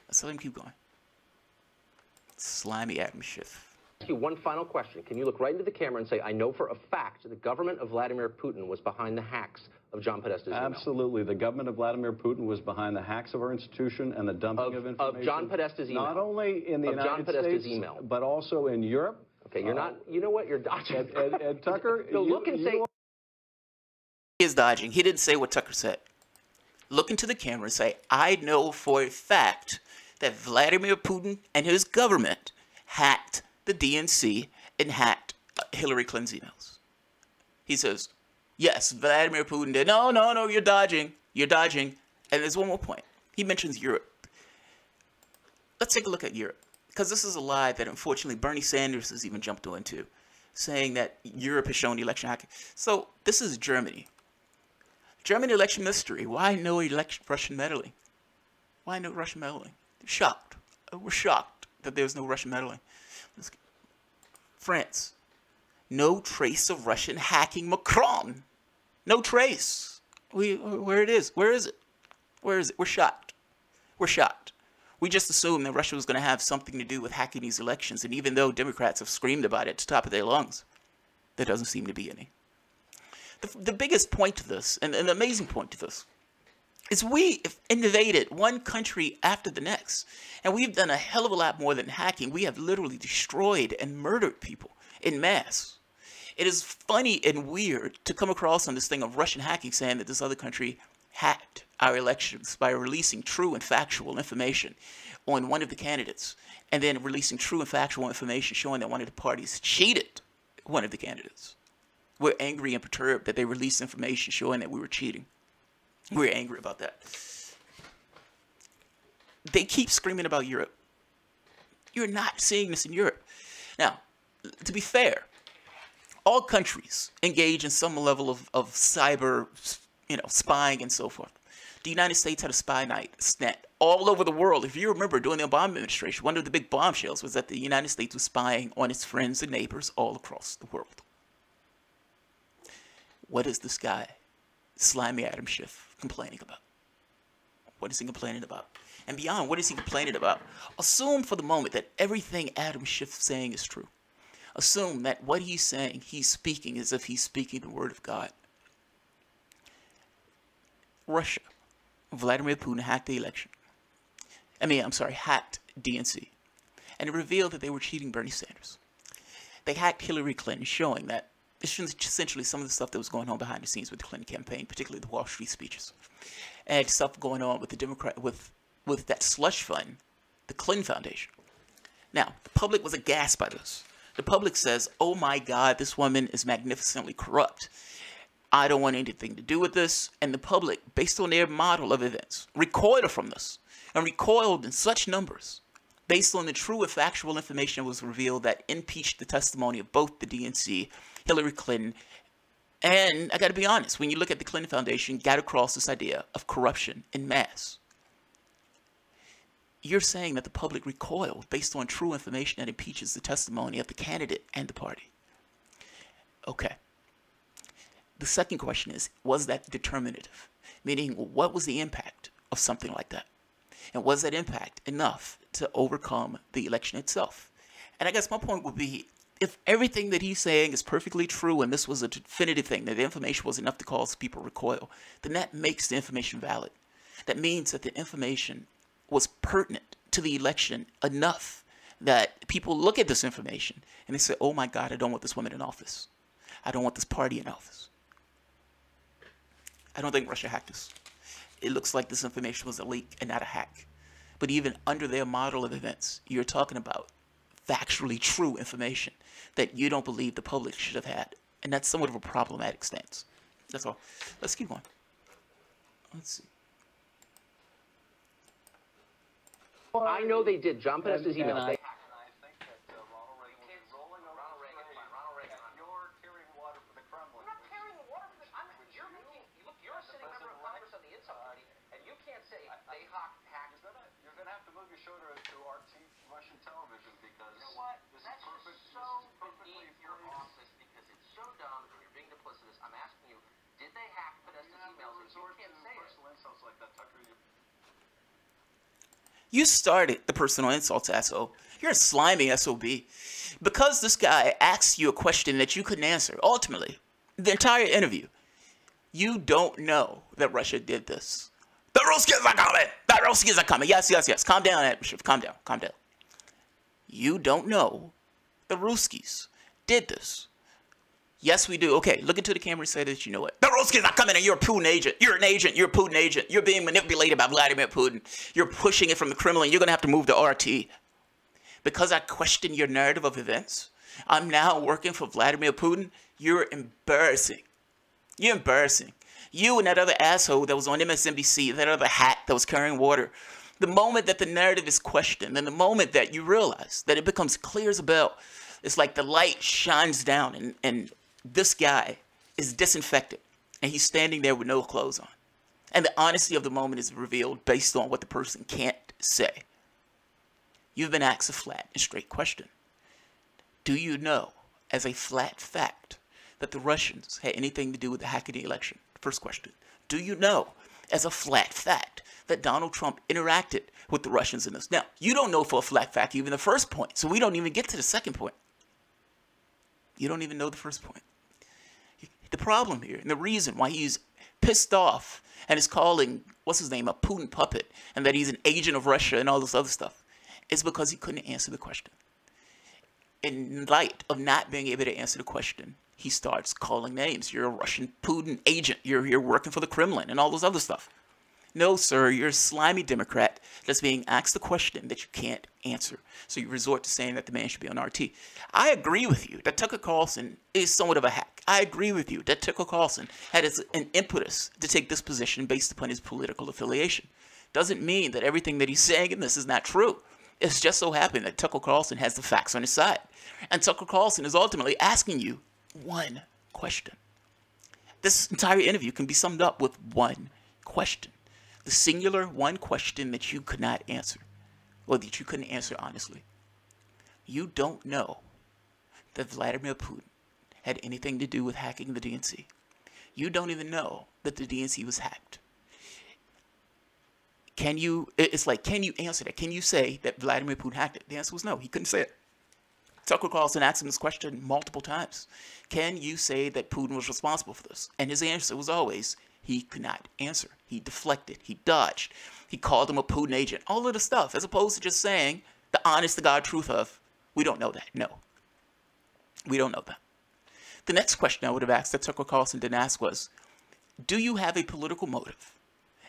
Let's let him keep going. Slimy Adam Schiff. Ask you one final question. Can you look right into the camera and say, I know for a fact the government of Vladimir Putin was behind the hacks of John Podesta's email? Absolutely. The government of Vladimir Putin was behind the hacks of our institution and the dumping of information. Of John Podesta's email. Not only in the United States, but also in Europe. Okay, you're not, you know what, you're dodging. And Tucker, so look and say... He is dodging. He didn't say what Tucker said. Look into the camera and say, I know for a fact that Vladimir Putin and his government hacked the DNC and hacked Hillary Clinton's emails. He says, yes, Vladimir Putin did. No, you're dodging. You're dodging. And there's one more point. He mentions Europe. Let's take a look at Europe. Because this is a lie that unfortunately Bernie Sanders has even jumped into, saying that Europe has shown election hacking. So this is Germany. German election mystery. Why no Russian meddling? Why no Russian meddling? Shocked. We're shocked that there's no Russian meddling. France. No trace of Russian hacking Macron. No trace. Where it is? Where is it? Where is it? We're shocked. We're shocked. We just assumed that Russia was going to have something to do with hacking these elections, and even though Democrats have screamed about it at the top of their lungs, there doesn't seem to be any. The biggest point to this, and an amazing point to this, is we have invaded one country after the next, and we've done a hell of a lot more than hacking. We have literally destroyed and murdered people en masse. It is funny and weird to come across on this thing of Russian hacking saying that this other country hacked our elections by releasing true and factual information on one of the candidates, and then releasing true and factual information showing that one of the parties cheated one of the candidates. We're angry and perturbed that they released information showing that we were cheating. We're angry about that. They keep screaming about Europe. You're not seeing this in Europe. Now, to be fair, all countries engage in some level of cyber, spying and so forth. The United States had a spy net all over the world. If you remember, during the Obama administration, one of the big bombshells was that the United States was spying on its friends and neighbors all across the world. What is this guy, Slimy Adam Schiff, complaining about? What is he complaining about? And beyond, what is he complaining about? Assume for the moment that everything Adam Schiff is saying is true. Assume that what he's saying, he's speaking as if he's speaking the word of God. Russia, Vladimir Putin hacked the election. Hacked DNC. And it revealed that they were cheating Bernie Sanders. They hacked Hillary Clinton, showing that essentially some of the stuff that was going on behind the scenes with the Clinton campaign, particularly the Wall Street speeches, and stuff going on with the Democrat with that slush fund, the Clinton Foundation. Now, the public was aghast by this. The public says, "Oh my God, this woman is magnificently corrupt. I don't want anything to do with this." And the public, based on their model of events, recoiled from this, and recoiled in such numbers, based on the true and factual information that was revealed that impeached the testimony of both the DNC, Hillary Clinton, and I got to be honest, when you look at the Clinton Foundation, got across this idea of corruption en masse. you're saying that the public recoiled based on true information that impeaches the testimony of the candidate and the party. Okay. The second question is, was that determinative? Meaning, what was the impact of something like that? And was that impact enough to overcome the election itself? And I guess my point would be, if everything that he's saying is perfectly true and this was a definitive thing, that the information was enough to cause people recoil, then that makes the information valid. That means that the information was pertinent to the election enough that people look at this information and they say, oh my God, I don't want this woman in office. I don't want this party in office. I don't think Russia hacked us. It looks like this information was a leak and not a hack. But even under their model of events, you're talking about factually true information that you don't believe the public should have had. And that's somewhat of a problematic stance. That's all. Let's keep going. Let's see. I know they did. John Podesta's emails. And I think that Ronald Reagan was rolling over Ronald Reagan. You're carrying water for the Kremlin. I'm not carrying water for the Kremlin. You're a sitting member of Congress on the Inside Party, and you can't say they hacked. You're going to have to move your shoulder to RT Russian television because You know what? this That's is perfect. so This is perfectly beneath your office because it's so dumb and you're being duplicitous. I'm asking you, did they hack Podesta's emails? And you can't say it. Personal insults like that, Tucker. You started the personal insults, asshole. You're a slimy SOB. Because this guy asked you a question that you couldn't answer, ultimately, the entire interview, you don't know that Russia did this. The Ruskies are coming! The Ruskies are coming! Yes, yes, yes. Calm down, Schiff. Calm down, calm down. You don't know the Ruskies did this. Yes, we do. Okay, look into the camera and say that you know it. The Ruskies are coming and you're a Putin agent. You're an agent. You're a Putin agent. You're being manipulated by Vladimir Putin. You're pushing it from the Kremlin. You're going to have to move to RT. Because I question your narrative of events, I'm now working for Vladimir Putin. You're embarrassing. You're embarrassing. You and that other asshole that was on MSNBC, that other hack that was carrying water. The moment that the narrative is questioned and the moment that you realize that it becomes clear as a bell, it's like the light shines down and this guy is disinfected and he's standing there with no clothes on. And the honesty of the moment is revealed based on what the person can't say. You've been asked a flat and straight question. Do you know, as a flat fact, that the Russians had anything to do with the hacking the election? First question. Do you know, as a flat fact, that Donald Trump interacted with the Russians in this? Now, you don't know for a flat fact even the first point, so we don't even get to the second point. You don't even know the first point. The problem here, and the reason why he's pissed off and is calling, what's his name, a Putin puppet, and that he's an agent of Russia and all this other stuff, is because he couldn't answer the question. In light of not being able to answer the question, he starts calling names. You're a Russian Putin agent. You're working for the Kremlin and all those other stuff. No, sir, you're a slimy Democrat that's being asked a question that you can't answer. So you resort to saying that the man should be on RT. I agree with you that Tucker Carlson is somewhat of a hack. I agree with you that Tucker Carlson had an impetus to take this position based upon his political affiliation. Doesn't mean that everything that he's saying in this is not true. It's just so happened that Tucker Carlson has the facts on his side. And Tucker Carlson is ultimately asking you one question. This entire interview can be summed up with one question. The singular one question that you could not answer, or that you couldn't answer honestly. You don't know that Vladimir Putin had anything to do with hacking the DNC. You don't even know that the DNC was hacked. Can you answer that? Can you say that Vladimir Putin hacked it? The answer was no, he couldn't say it. Tucker Carlson asked him this question multiple times. Can you say that Putin was responsible for this? And his answer was always, he could not answer. He deflected. He dodged. He called him a Putin agent. All of the stuff, as opposed to just saying the honest to God truth of, we don't know that. No. We don't know that. The next question I would have asked that Tucker Carlson didn't ask was, do you have a political motive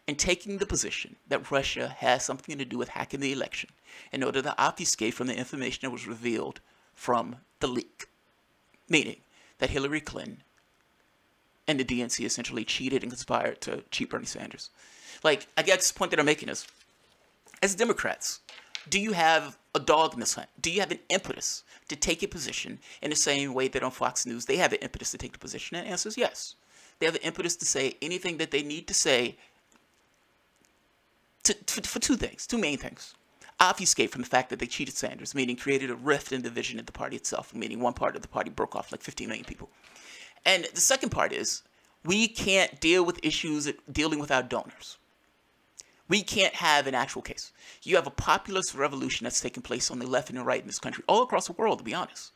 in taking the position that Russia has something to do with hacking the election in order to obfuscate from the information that was revealed from the leak? Meaning that Hillary Clinton and the DNC essentially cheated and conspired to cheat Bernie Sanders. Like, I guess the point that I'm making is, as Democrats, do you have a dog in this hunt? Do you have an impetus to take a position in the same way that on Fox News they have an impetus to take the position? And the answer is yes. They have an impetus to say anything that they need to say for two things, two main things. obfuscate from the fact that they cheated Sanders, meaning created a rift and division in the party itself, meaning one part of the party broke off like 15 million people. And the second part is, we can't deal with issues dealing with our donors. We can't have an actual case. You have a populist revolution that's taking place on the left and the right in this country, all across the world, to be honest.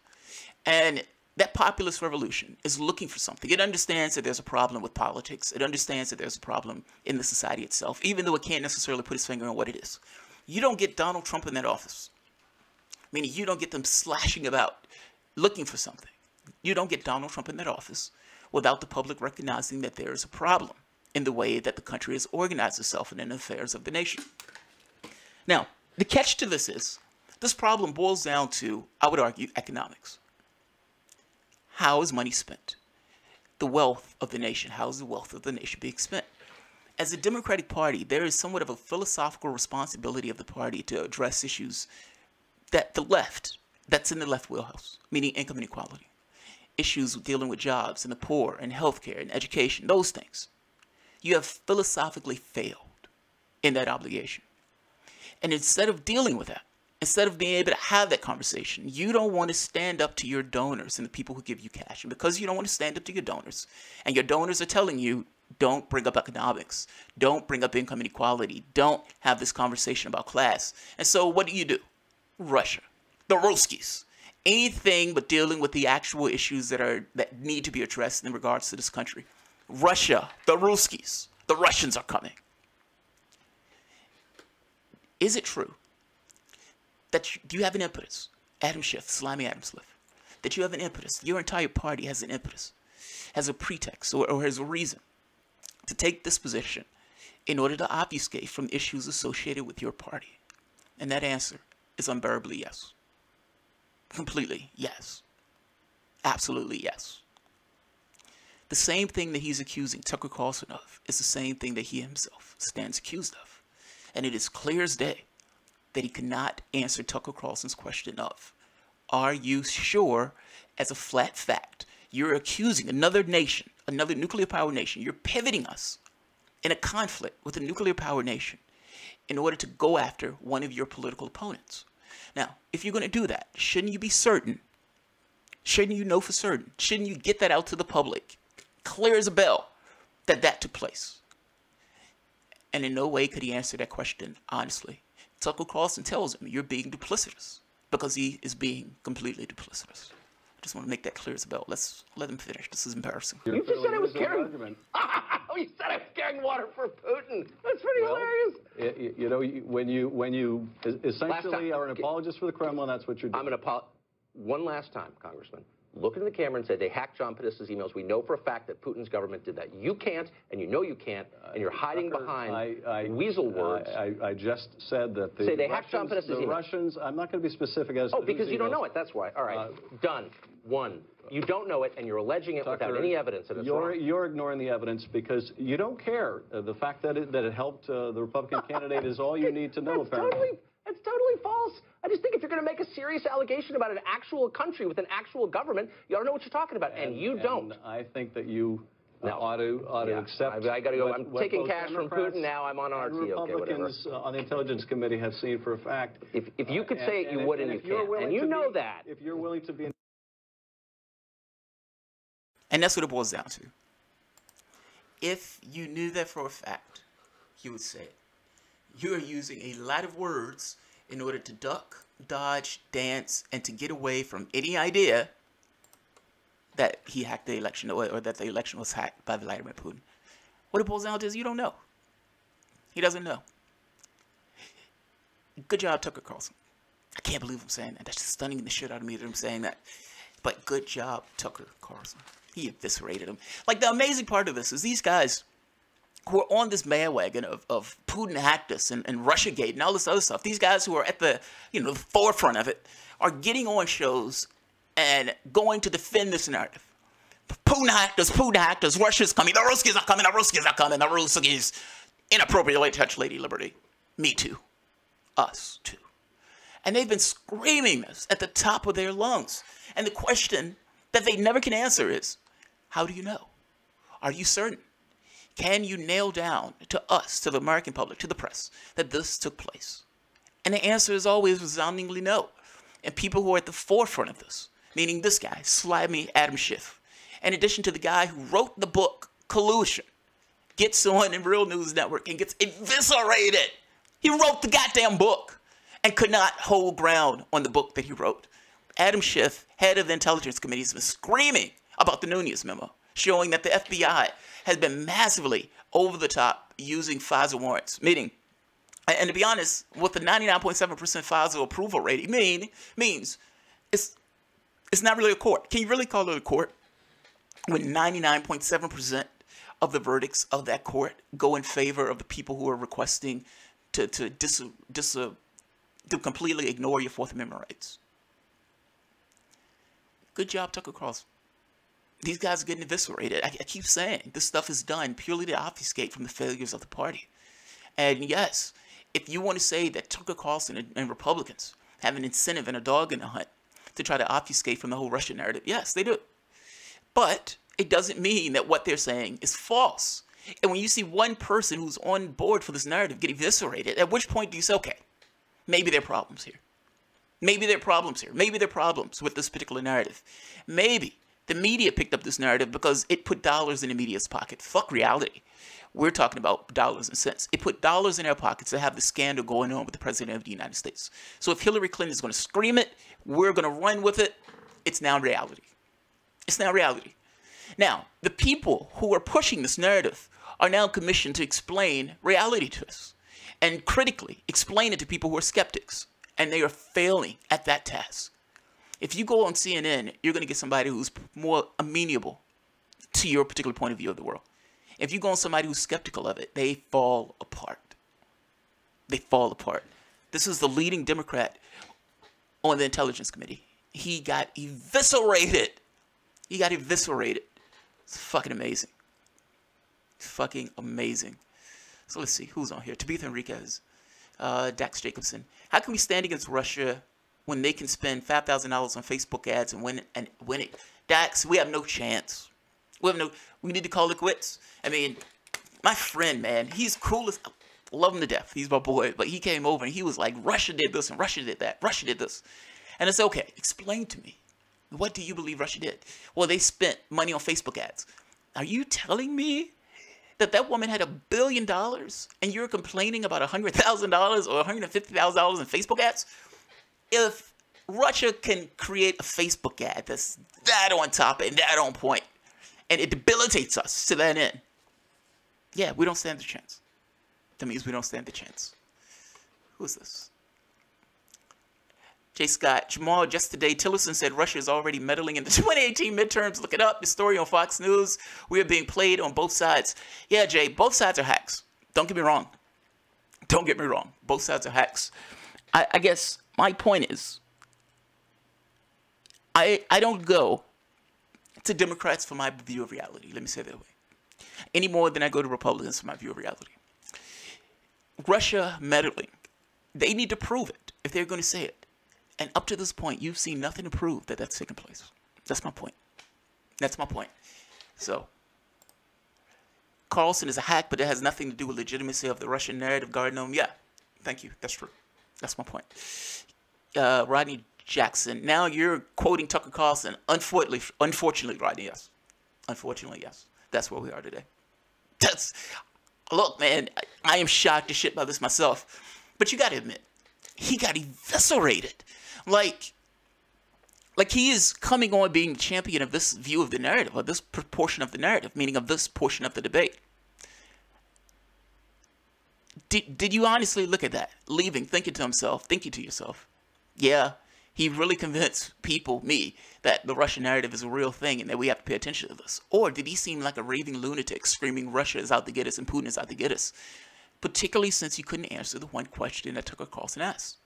And that populist revolution is looking for something. It understands that there's a problem with politics. It understands that there's a problem in the society itself, even though it can't necessarily put its finger on what it is. You don't get Donald Trump in that office, meaning you don't get them slashing about looking for something. You don't get Donald Trump in that office without the public recognizing that there is a problem in the way that the country has organized itself and in the affairs of the nation. Now, the catch to this is, this problem boils down to, I would argue, economics. How is money spent? The wealth of the nation. How is the wealth of the nation being spent? As a Democratic Party, there is somewhat of a philosophical responsibility of the party to address issues that the left, that's in the left wheelhouse, meaning income inequality, issues dealing with jobs and the poor and healthcare and education, those things. You have philosophically failed in that obligation. And instead of dealing with that, instead of being able to have that conversation, you don't want to stand up to your donors and the people who give you cash. And because you don't want to stand up to your donors, and your donors are telling you, don't bring up economics, don't bring up income inequality, don't have this conversation about class. And so what do? Russia, the Ruskies, anything but dealing with the actual issues that need to be addressed in regards to this country. Russia, the Ruskies, the Russians are coming. Is it true that do you have an impetus, Adam Schiff, slimy Adam Schiff, that you have an impetus, your entire party has an impetus, has a pretext or has a reason to take this position in order to obfuscate from issues associated with your party? And that answer is unbearably yes. Completely yes. Absolutely yes. The same thing that he's accusing Tucker Carlson of is the same thing that he himself stands accused of. And it is clear as day that he cannot answer Tucker Carlson's question of, are you sure as a flat fact you're accusing another nation, another nuclear power nation, you're pivoting us in a conflict with a nuclear power nation in order to go after one of your political opponents? Now, if you're going to do that, shouldn't you be certain? Shouldn't you know for certain? Shouldn't you get that out to the public, clear as a bell, that that took place? And in no way could he answer that question honestly. Tucker Carlson tells him, you're being duplicitous, because he is being completely duplicitous. I just want to make that clear as a bell. Let's let him finish. This is embarrassing. You just said I was carrying... You said I was carrying water for Putin. That's pretty hilarious. You know, when you essentially are an apologist for the Kremlin, that's what you're doing. I'm going to one last time, Congressman. Look in the camera and say they hacked John Podesta's emails. We know for a fact that Putin's government did that. You can't, and you know you can't, and you're hiding behind weasel words. I just said that the say they hacked John Podesta's emails. Russians, I'm not going to be specific as to because you don't know it. That's why. All right. Done. One. You don't know it, and you're alleging it without any evidence. And you're ignoring the evidence because you don't care. The fact that it helped the Republican candidate is all you need to know, apparently. That's totally false. I just think if you're going to make a serious allegation about an actual country with an actual government, you ought to know what you're talking about, and you don't. I think that you ought to accept. I got to go. I'm taking cash from Putin now. I'm on RT. Republicans on the Intelligence Committee have seen for a fact. If you could say it, you would, and you can't. And you know that. If you're willing to be. And that's what it boils down to. If you knew that for a fact, you would say it. You are using a lot of words in order to duck, dodge, dance, and to get away from any idea that he hacked the election or that the election was hacked by Vladimir Putin. What it boils down to is you don't know. He doesn't know. Good job, Tucker Carlson. I can't believe I'm saying that. That's just stunning the shit out of me that I'm saying that. But good job, Tucker Carlson. He eviscerated him. Like, the amazing part of this is these guys who are on this bandwagon of Putin hacked us and Russiagate and all this other stuff, these guys who are at the the forefront of it are getting on shows and going to defend this narrative. Putin hacked us, Russia's coming, the Ruskies are coming, the Ruskies are coming, the Ruskies inappropriately touch Lady Liberty. Me too. Us too. And they've been screaming this at the top of their lungs. And the question that they never can answer is, how do you know? Are you certain? Can you nail down to us, to the American public, to the press, that this took place? And the answer is always resoundingly no. And people who are at the forefront of this, meaning this guy, slimy Adam Schiff, in addition to the guy who wrote the book Collusion, gets on in Real News Network and gets eviscerated. He wrote the goddamn book and could not hold ground on the book that he wrote. Adam Schiff, head of the Intelligence Committee, has been screaming about the Nunes memo, showing that the FBI has been massively over the top using FISA warrants, meaning, and to be honest, with the 99.7% FISA approval rating means it's not really a court. Can you really call it a court when 99.7% of the verdicts of that court go in favor of the people who are requesting to completely ignore your Fourth Amendment rights? Good job, Tucker Carlson. These guys are getting eviscerated. I keep saying this stuff is done purely to obfuscate from the failures of the party. And yes, if you want to say that Tucker Carlson and Republicans have an incentive and a dog in the hunt to try to obfuscate from the whole Russia narrative, yes, they do. But it doesn't mean that what they're saying is false. And when you see one person who's on board for this narrative get eviscerated, at which point do you say, okay, maybe there are problems here. Maybe there are problems here. Maybe there are problems with this particular narrative. Maybe the media picked up this narrative because it put dollars in the media's pocket. Fuck reality. We're talking about dollars and cents. It put dollars in their pockets to have the scandal going on with the President of the United States. So if Hillary Clinton is going to scream it, we're going to run with it. It's now reality. It's now reality. Now, the people who are pushing this narrative are now commissioned to explain reality to us and critically explain it to people who are skeptics. And they are failing at that task. If you go on CNN, you're going to get somebody who's more amenable to your particular point of view of the world. If you go on somebody who's skeptical of it, they fall apart. They fall apart. This is the leading Democrat on the Intelligence Committee. He got eviscerated. He got eviscerated. It's fucking amazing. Fucking amazing. So let's see who's on here. Tabitha Enriquez, Dax Jacobson. How can we stand against Russia when they can spend $5,000 on Facebook ads and win it? Dax, we have no chance. We need to call it quits. I mean, my friend, man, he's cool as, I love him to death. He's my boy. But he came over and he was like, Russia did this and Russia did that. Russia did this. And I said, okay, explain to me. What do you believe Russia did? Well, they spent money on Facebook ads. Are you telling me that woman had $1 billion and you're complaining about $100,000 or $150,000 in Facebook ads? If Russia can create a Facebook ad that's that on top and that on point, and it debilitates us to that end, yeah, we don't stand a chance. That means we don't stand a chance. Who is this? Jay Scott, Jamal, just today, Tillerson said Russia is already meddling in the 2018 midterms. Look it up. The story on Fox News. We are being played on both sides. Yeah, Jay, both sides are hacks. Don't get me wrong. Don't get me wrong. Both sides are hacks. I guess my point is, I don't go to Democrats for my view of reality. Let me say it that way. Any more than I go to Republicans for my view of reality. Russia meddling. They need to prove it if they're going to say it. And up to this point, you've seen nothing to prove that that's taken place. That's my point. That's my point. So, Carlson is a hack, but it has nothing to do with legitimacy of the Russian narrative. Gardner, yeah, thank you. That's true. That's my point. Rodney Jackson, now you're quoting Tucker Carlson. Unfortunately, Rodney, yes. Unfortunately, yes. That's where we are today. Look, man, I am shocked as shit by this myself. But you got to admit, he got eviscerated. Like he is coming on being the champion of this view of the narrative, or this portion of the narrative, meaning of this portion of the debate. Did you honestly look at that? Leaving, thinking to yourself, yeah, he really convinced people, me, that the Russian narrative is a real thing and that we have to pay attention to this. Or did he seem like a raving lunatic screaming Russia is out to get us and Putin is out to get us? Particularly since you couldn't answer the one question that Tucker Carlson asked.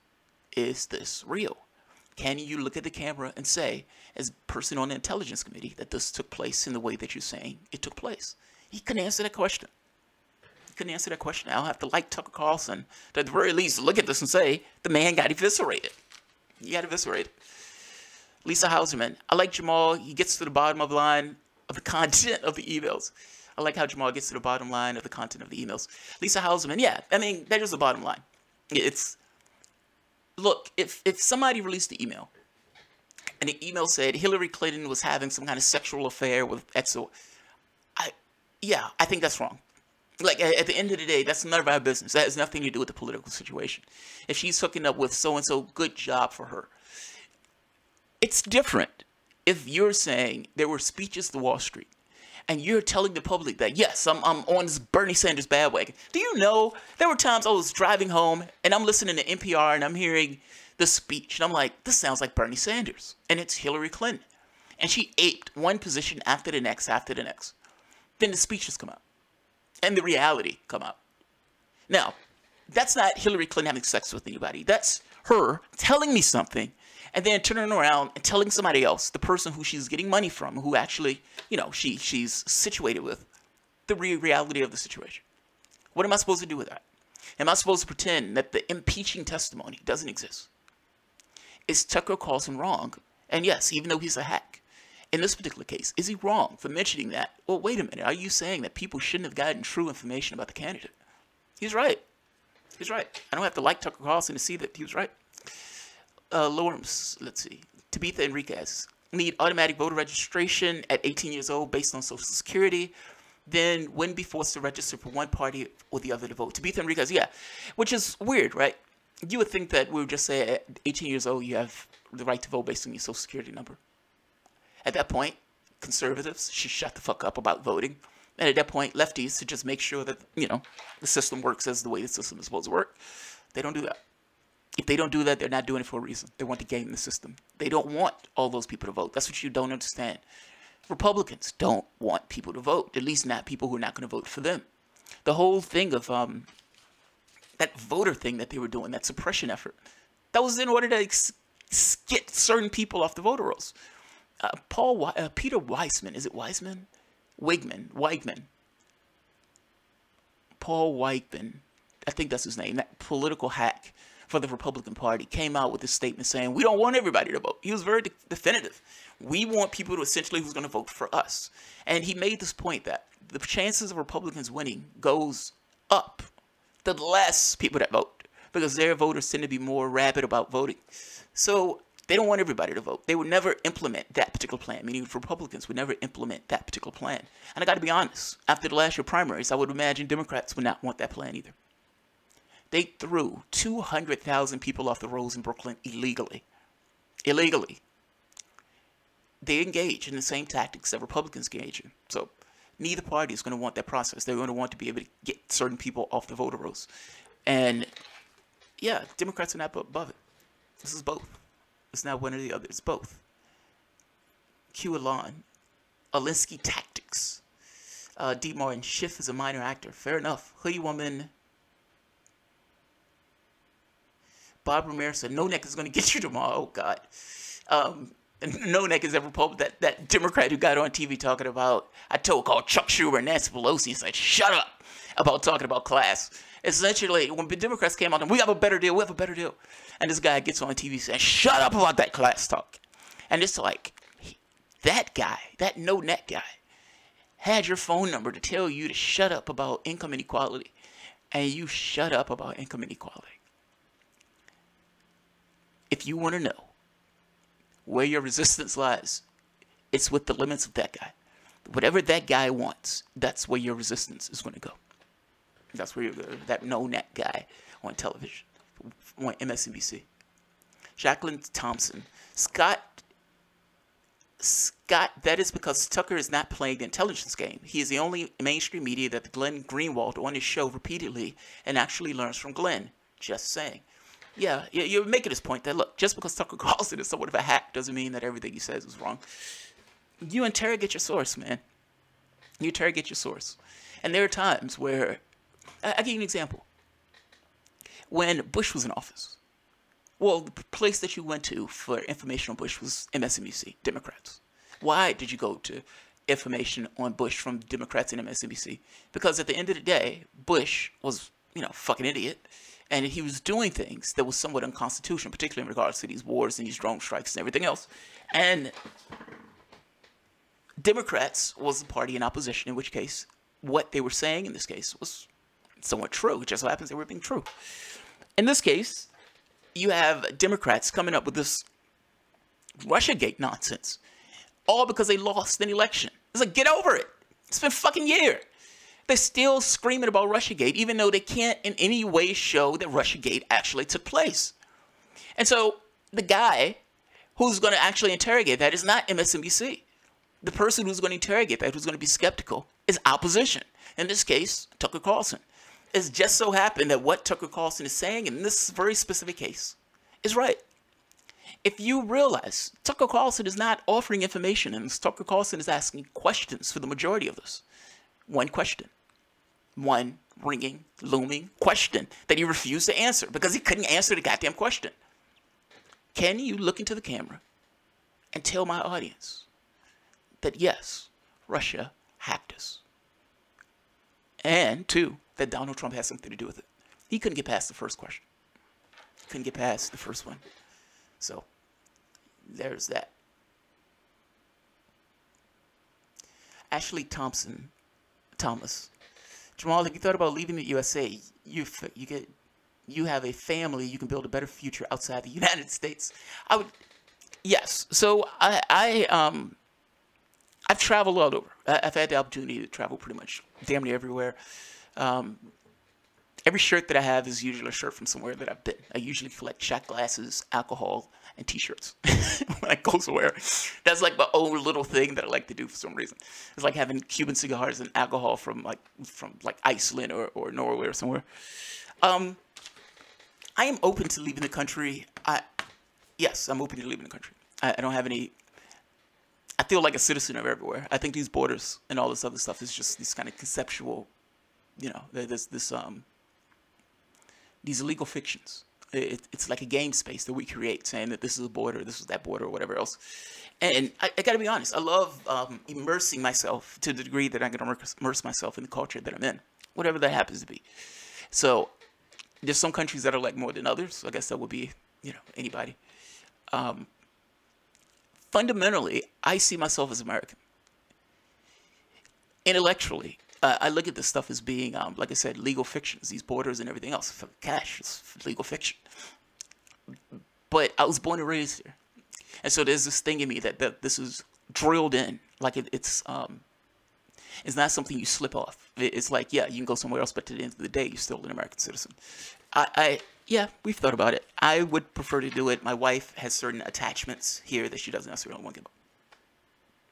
Is this real? Can you look at the camera and say, as a person on the Intelligence Committee, that this took place in the way that you're saying it took place? He couldn't answer that question. He couldn't answer that question. I'll have to like Tucker Carlson to at the very least look at this and say, the man got eviscerated. He got eviscerated. Lisa Hauserman, I like Jamal. He gets to the bottom of the line of the content of the emails. I like how Jamal gets to the bottom line of the content of the emails. Lisa Hauserman, yeah, I mean, that is the bottom line. It's look, if somebody released the email, and the email said Hillary Clinton was having some kind of sexual affair with XO, I think that's wrong. Like, at the end of the day, that's none of our business. That has nothing to do with the political situation. If she's hooking up with so-and-so, good job for her. It's different if you're saying there were speeches to Wall Street, and you're telling the public that, yes, I'm on this Bernie Sanders bandwagon. Do you know, there were times I was driving home, and I'm listening to NPR, and I'm hearing the speech, and I'm like, this sounds like Bernie Sanders, and it's Hillary Clinton. And she aped one position after the next, after the next. Then the speeches come out. And the reality come out. Now, that's not Hillary Clinton having sex with anybody. That's her telling me something and then turning around and telling somebody else, the person who she's getting money from, who actually, you know, she's situated with, the reality of the situation. What am I supposed to do with that? Am I supposed to pretend that the impeaching testimony doesn't exist? Is Tucker Carlson wrong? And yes, even though he's a hack, in this particular case, is he wrong for mentioning that? Well, wait a minute. Are you saying that people shouldn't have gotten true information about the candidate? He's right. He's right. I don't have to like Tucker Carlson to see that he was right. Lawrence, let's see. Tabitha Enriquez. Need automatic voter registration at 18 years old based on Social Security. Then when be forced to register for one party or the other to vote. Tabitha Enriquez, yeah. Which is weird, right? You would think that we would just say at 18 years old you have the right to vote based on your Social Security number. At that point, conservatives should shut the fuck up about voting. And at that point, lefties should just make sure that, you know, the system works as the way the system is supposed to work. They don't do that. If they don't do that, they're not doing it for a reason. They want to game the system. They don't want all those people to vote. That's what you don't understand. Republicans don't want people to vote, at least not people who are not going to vote for them. The whole thing of that voter thing that they were doing, that suppression effort, that was in order to get certain people off the voter rolls. Peter Weissman, is it Weissman? Weigman. Paul Weigman, I think that's his name, that political hack for the Republican Party, came out with a statement saying, we don't want everybody to vote. He was very definitive. We want people to essentially who's going to vote for us. And he made this point that the chances of Republicans winning goes up the less people that vote, because their voters tend to be more rabid about voting. So they don't want everybody to vote. They would never implement that particular plan, meaning Republicans would never implement that particular plan. And I got to be honest, after the last year primaries, I would imagine Democrats would not want that plan either. They threw 200,000 people off the rolls in Brooklyn illegally. Illegally. They engage in the same tactics that Republicans engage in. So neither party is going to want that process. They're going to want to be able to get certain people off the voter rolls. And yeah, Democrats are not above it. This is both. It's not one or the other. It's both. QAnon. Alinsky tactics. D. Martin. Schiff is a minor actor. Fair enough. Hoodie woman. Bob Ramirez said, No Neck is going to get you tomorrow. Oh, God. No Neck is that Democrat who got on TV talking about, called Chuck Schumer and Nancy Pelosi and said, shut up about talking about class. Essentially, when the Democrats came out and we have a better deal, and this guy gets on TV saying, shut up about that class talk. And it's like, that guy, that No Neck guy, had your phone number to tell you to shut up about income inequality. And you shut up about income inequality. If you want to know where your resistance lies, it's with the limits of that guy. Whatever that guy wants, that's where your resistance is going to go. That's where that No Neck guy on television, on MSNBC. Jacqueline Thompson. Scott, that is because Tucker is not playing the intelligence game. He is the only mainstream media that Glenn Greenwald on his show repeatedly and actually learns from Glenn. Just saying. Yeah, you're making this point that, look, just because Tucker Carlson is somewhat of a hack doesn't mean that everything he says is wrong. You interrogate your source, man. You interrogate your source. And there are times where, I'll give you an example. When Bush was in office, well, the place that you went to for information on Bush was MSNBC, Democrats. Why did you go to information on Bush from Democrats and MSNBC? Because at the end of the day, Bush was, fucking idiot. And he was doing things that was somewhat unconstitutional, particularly in regards to these wars and these drone strikes and everything else. And Democrats was the party in opposition, in which case what they were saying in this case was somewhat true. It just so happens they were being true. In this case, you have Democrats coming up with this Russiagate nonsense, all because they lost an election. It's like, get over it. It's been a fucking year. They're still screaming about Russiagate, even though they can't in any way show that Russiagate actually took place. And so the guy who's going to actually interrogate that is not MSNBC. The person who's going to interrogate that, who's going to be skeptical, is opposition. In this case, Tucker Carlson. It's just so happened that what Tucker Carlson is saying in this very specific case is right. If you realize Tucker Carlson is not offering information, and Tucker Carlson is asking questions for the majority of this. One question. One ringing, looming question that he refused to answer because he couldn't answer the goddamn question. Can you look into the camera and tell my audience that yes, Russia hacked us? And two, that Donald Trump has something to do with it. He couldn't get past the first question. Couldn't get past the first one. So, there's that. Ashley Thomas. Jamal, if you thought about leaving the USA, you have a family, you can build a better future outside the United States. Yes. So I've traveled all over. I've had the opportunity to travel pretty much damn near everywhere. Every shirt that I have is usually a shirt from somewhere that I've been. I usually collect shot glasses, alcohol, and t-shirts when I go somewhere. That's like my own little thing that I like to do for some reason. It's like having Cuban cigars and alcohol from Iceland or Norway or somewhere. I am open to leaving the country. Yes, I'm open to leaving the country. I don't have any. I feel like a citizen of everywhere. I think these borders and all this other stuff is just this kind of conceptual, these illegal fictions. It's like a game space that we create, saying that this is a border, this is that border, or whatever else. And I got to be honest, I love immersing myself to the degree that I'm going to immerse myself in the culture that I'm in, whatever that happens to be. So there's some countries that are like more than others. So I guess that would be, anybody. Fundamentally, I see myself as American. Intellectually, I look at this stuff as being, like I said, legal fictions, these borders and everything else. For cash, it's legal fiction. But I was born and raised here. And so there's this thing in me that this is drilled in. Like it's not something you slip off. It's like, yeah, you can go somewhere else, but at the end of the day, you're still an American citizen. Yeah, we've thought about it. I would prefer to do it. My wife has certain attachments here that she doesn't necessarily want to give up.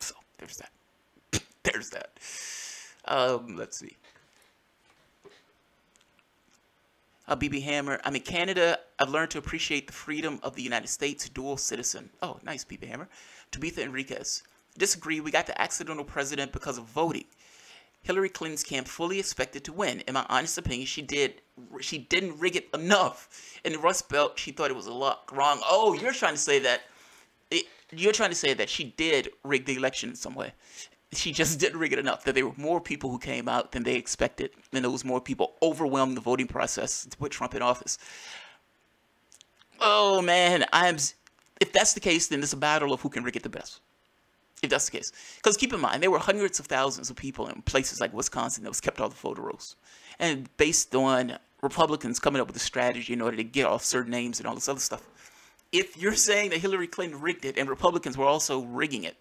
So there's that. There's that. Let's see. BB Hammer. I'm in Canada. I've learned to appreciate the freedom of the United States. Dual citizen. Oh, nice, BB Hammer. Tabitha Enriquez. Disagree. We got the accidental president because of voting. Hillary Clinton's camp fully expected to win. In my honest opinion, she didn't rig it enough. In the Rust Belt, she thought it was a lot wrong. Oh, you're trying to say that she did rig the election in some way. She just didn't rig it enough, that there were more people who came out than they expected, and those more people overwhelmed the voting process to put Trump in office. Oh, man, if that's the case, then it's a battle of who can rig it the best. If that's the case. Because keep in mind, there were hundreds of thousands of people in places like Wisconsin that was kept off the photo rolls. And based on Republicans coming up with a strategy in order to get off certain names and all this other stuff. If you're saying that Hillary Clinton rigged it and Republicans were also rigging it,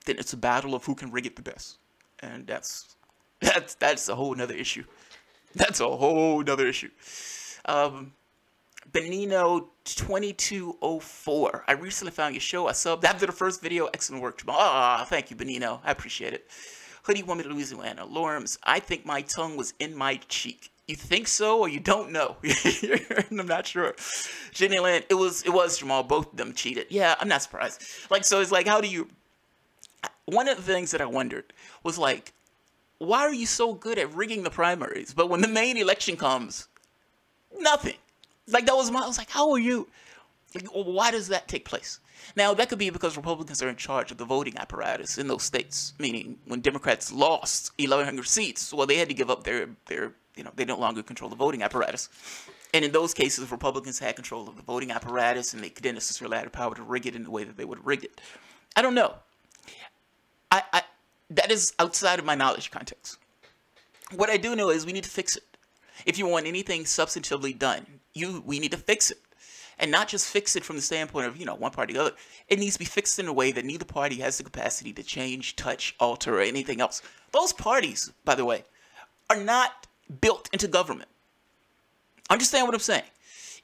then it's a battle of who can rig it the best. And that's a whole nother issue. That's a whole nother issue. Benino 2204. I recently found your show. I subbed after the first video. Excellent work, Jamal. Ah, thank you, Benino. I appreciate it. Hoodie Woman, Louisiana. Lorms, I think my tongue was in my cheek. You think so, or you don't know? I'm not sure. Jenny Land, it was Jamal. Both of them cheated. Yeah, I'm not surprised. So it's like, how do you? One of the things that I wondered was like, why are you so good at rigging the primaries, but when the main election comes, nothing? I was like, how are you? Why does that take place? Now, that could be because Republicans are in charge of the voting apparatus in those states, meaning when Democrats lost 1,100 seats, well, they had to give up their they no longer control the voting apparatus. And in those cases, Republicans had control of the voting apparatus, and they didn't necessarily have the power to rig it in the way that they would have rigged it. I don't know. That is outside of my knowledge context. What I do know is we need to fix it. If you want anything substantively done, we need to fix it. And not just fix it from the standpoint of, one party or the other. It needs to be fixed in a way that neither party has the capacity to change, touch, alter, or anything else. Those parties, by the way, are not built into government. Understand what I'm saying?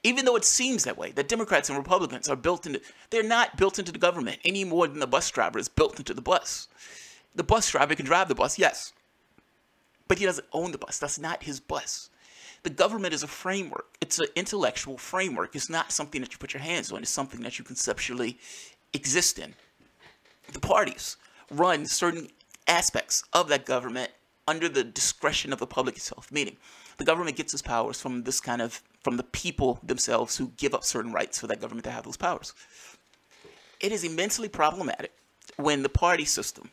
Even though it seems that way, that Democrats and Republicans are they're not built into the government any more than the bus driver is built into the bus. The bus driver can drive the bus, yes. But he doesn't own the bus. That's not his bus. The government is a framework. It's an intellectual framework. It's not something that you put your hands on. It's something that you conceptually exist in. The parties run certain aspects of that government under the discretion of the public itself, meaning the government gets its powers from the people themselves who give up certain rights for that government to have those powers. It is immensely problematic when the party system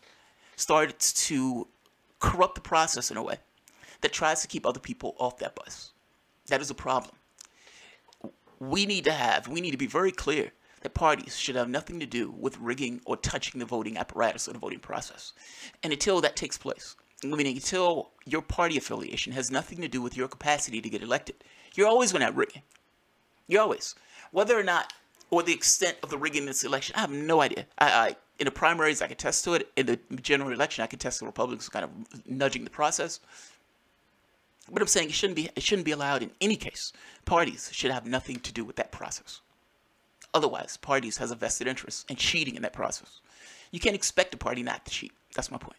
starts to corrupt the process in a way that tries to keep other people off that bus. That is a problem. We need to be very clear that parties should have nothing to do with rigging or touching the voting apparatus or the voting process. And until that takes place, meaning until your party affiliation has nothing to do with your capacity to get elected, you're always going to have rigging. You're always. Whether or not, or the extent of the rigging in this election, I have no idea. In the primaries, I can attest to it. In the general election, I can attest to Republicans kind of nudging the process. But I'm saying it shouldn't be allowed in any case. Parties should have nothing to do with that process. Otherwise, parties has a vested interest in cheating in that process. You can't expect a party not to cheat. That's my point.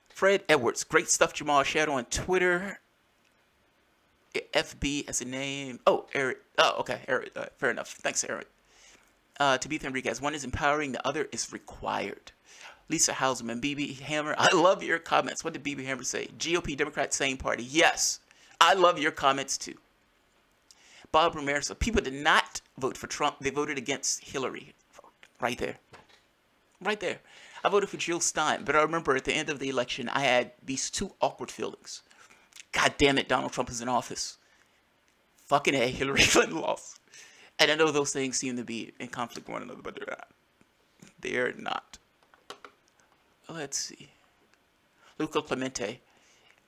Fred Edwards, great stuff. Jamal shared on Twitter. FB as a name. Oh, Eric. Oh, okay. Eric. Fair enough. Thanks, Eric. Tabitha Enriquez. One is empowering, the other is required. Lisa Houseman, BB Hammer. I love your comments. What did BB Hammer say? GOP, Democrat, same party. Yes. I love your comments too. Bob Ramirez. People did not vote for Trump. They voted against Hillary. Right there. Right there. I voted for Jill Stein. But I remember at the end of the election, I had these two awkward feelings. God damn it, Donald Trump is in office. Fucking A, Hillary Clinton lost. And I know those things seem to be in conflict with one another, but they're not. They're not. Let's see. Luca Clemente.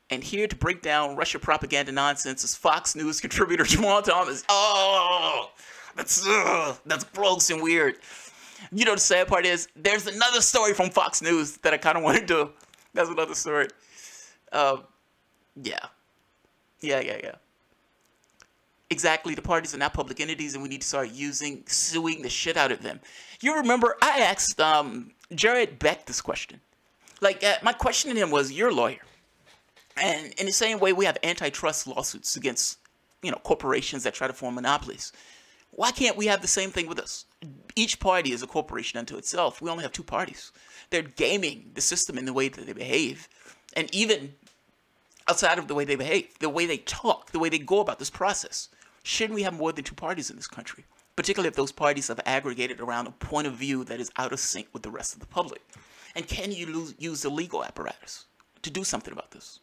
And here to break down Russia propaganda nonsense is Fox News contributor Jamal Thomas. Oh, that's gross and weird. You know, the sad part is there's another story from Fox News that I kind of want to do. That's another story. Yeah. Exactly. The parties are not public entities, and we need to start suing the shit out of them. You remember I asked Jared Beck this question. My question to him was, you're a lawyer. And in the same way we have antitrust lawsuits against, corporations that try to form monopolies. Why can't we have the same thing with us? Each party is a corporation unto itself. We only have two parties. They're gaming the system in the way that they behave. And even outside of the way they behave, the way they talk, the way they go about this process. Shouldn't we have more than two parties in this country? Particularly if those parties have aggregated around a point of view that is out of sync with the rest of the public. And can you use the legal apparatus to do something about this?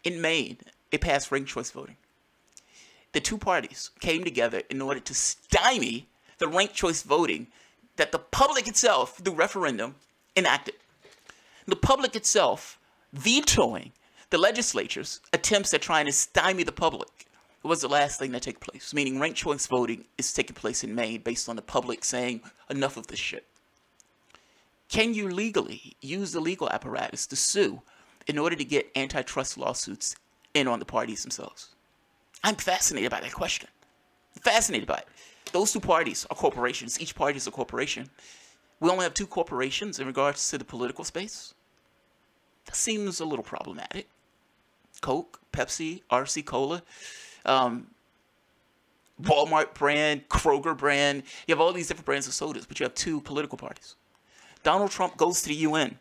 In Maine, it passed ranked choice voting. The two parties came together in order to stymie the ranked choice voting that the public itself, through referendum, enacted. The public itself vetoing the legislature's attempts at trying to stymie the public was the last thing that took place. Meaning ranked choice voting is taking place in Maine based on the public saying enough of this shit. Can you legally use the legal apparatus to sue in order to get antitrust lawsuits in on the parties themselves? I'm fascinated by that question. Fascinated by it. Those two parties are corporations. Each party is a corporation. We only have two corporations in regards to the political space. That seems a little problematic. Coke, Pepsi, RC Cola, Walmart brand, Kroger brand. You have all these different brands of sodas, but you have two political parties. Donald Trump goes to the UN,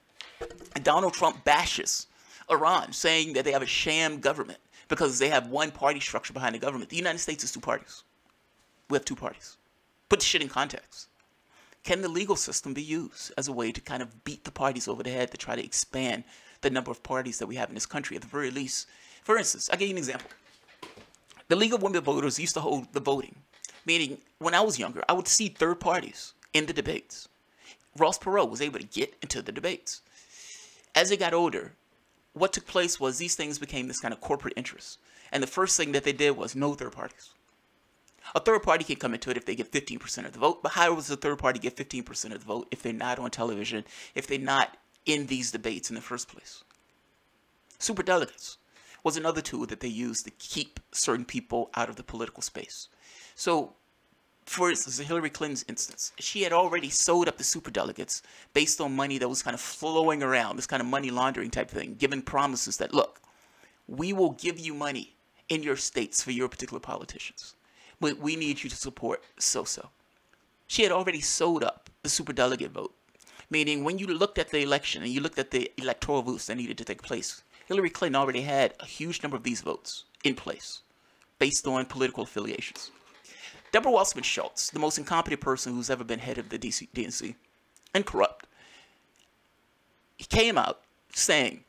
and Donald Trump bashes Iran, saying that they have a sham government because they have one party structure behind the government. The United States is two parties. We have two parties. Put the shit in context. Can the legal system be used as a way to kind of beat the parties over the head to try to expand the number of parties that we have in this country at the very least? For instance, I'll give you an example. The League of Women Voters used to hold the voting, meaning when I was younger, I would see third parties in the debates. Ross Perot was able to get into the debates. As it got older, what took place was these things became this kind of corporate interest. And the first thing that they did was no third parties. A third party can come into it if they get 15% of the vote, but how does a third party get 15% of the vote if they're not on television, if they're not in these debates in the first place? Superdelegates was another tool that they used to keep certain people out of the political space. So, for instance, in Hillary Clinton's instance, she had already sold up the superdelegates based on money that was kind of flowing around, this kind of money laundering type thing, giving promises that, look, we will give you money in your states for your particular politicians, but we need you to support so-so. She had already sold up the superdelegate vote, meaning when you looked at the election and you looked at the electoral votes that needed to take place, Hillary Clinton already had a huge number of these votes in place based on political affiliations. Deborah Wasserman Schultz, the most incompetent person who's ever been head of the DNC, and corrupt, he came out saying,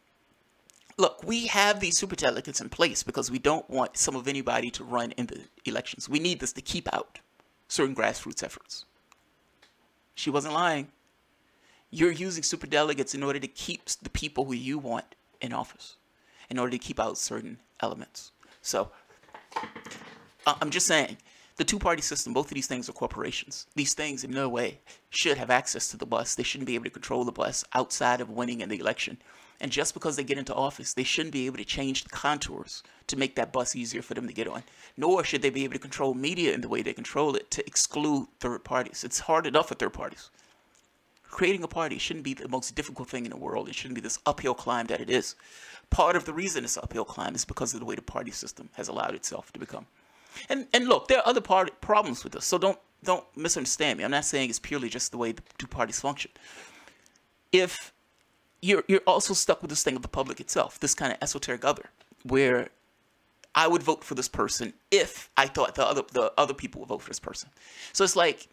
look, we have these superdelegates in place because we don't want some of anybody to run in the elections. We need this to keep out certain grassroots efforts. She wasn't lying. You're using superdelegates in order to keep the people who you want in office, in order to keep out certain elements. So, I'm just saying, the two-party system, both of these things are corporations. These things in no way should have access to the bus. They shouldn't be able to control the bus outside of winning in the election. And just because they get into office, they shouldn't be able to change the contours to make that bus easier for them to get on. Nor should they be able to control media in the way they control it to exclude third parties. It's hard enough for third parties. Creating a party shouldn't be the most difficult thing in the world. It shouldn't be this uphill climb that it is. Part of the reason it's an uphill climb is because of the way the party system has allowed itself to become. And look, there are other problems with this, so don't misunderstand me. I'm not saying it's purely just the way the two parties function. If you're also stuck with this thing of the public itself, this kind of esoteric other, where I would vote for this person if I thought the other people would vote for this person. So it's like,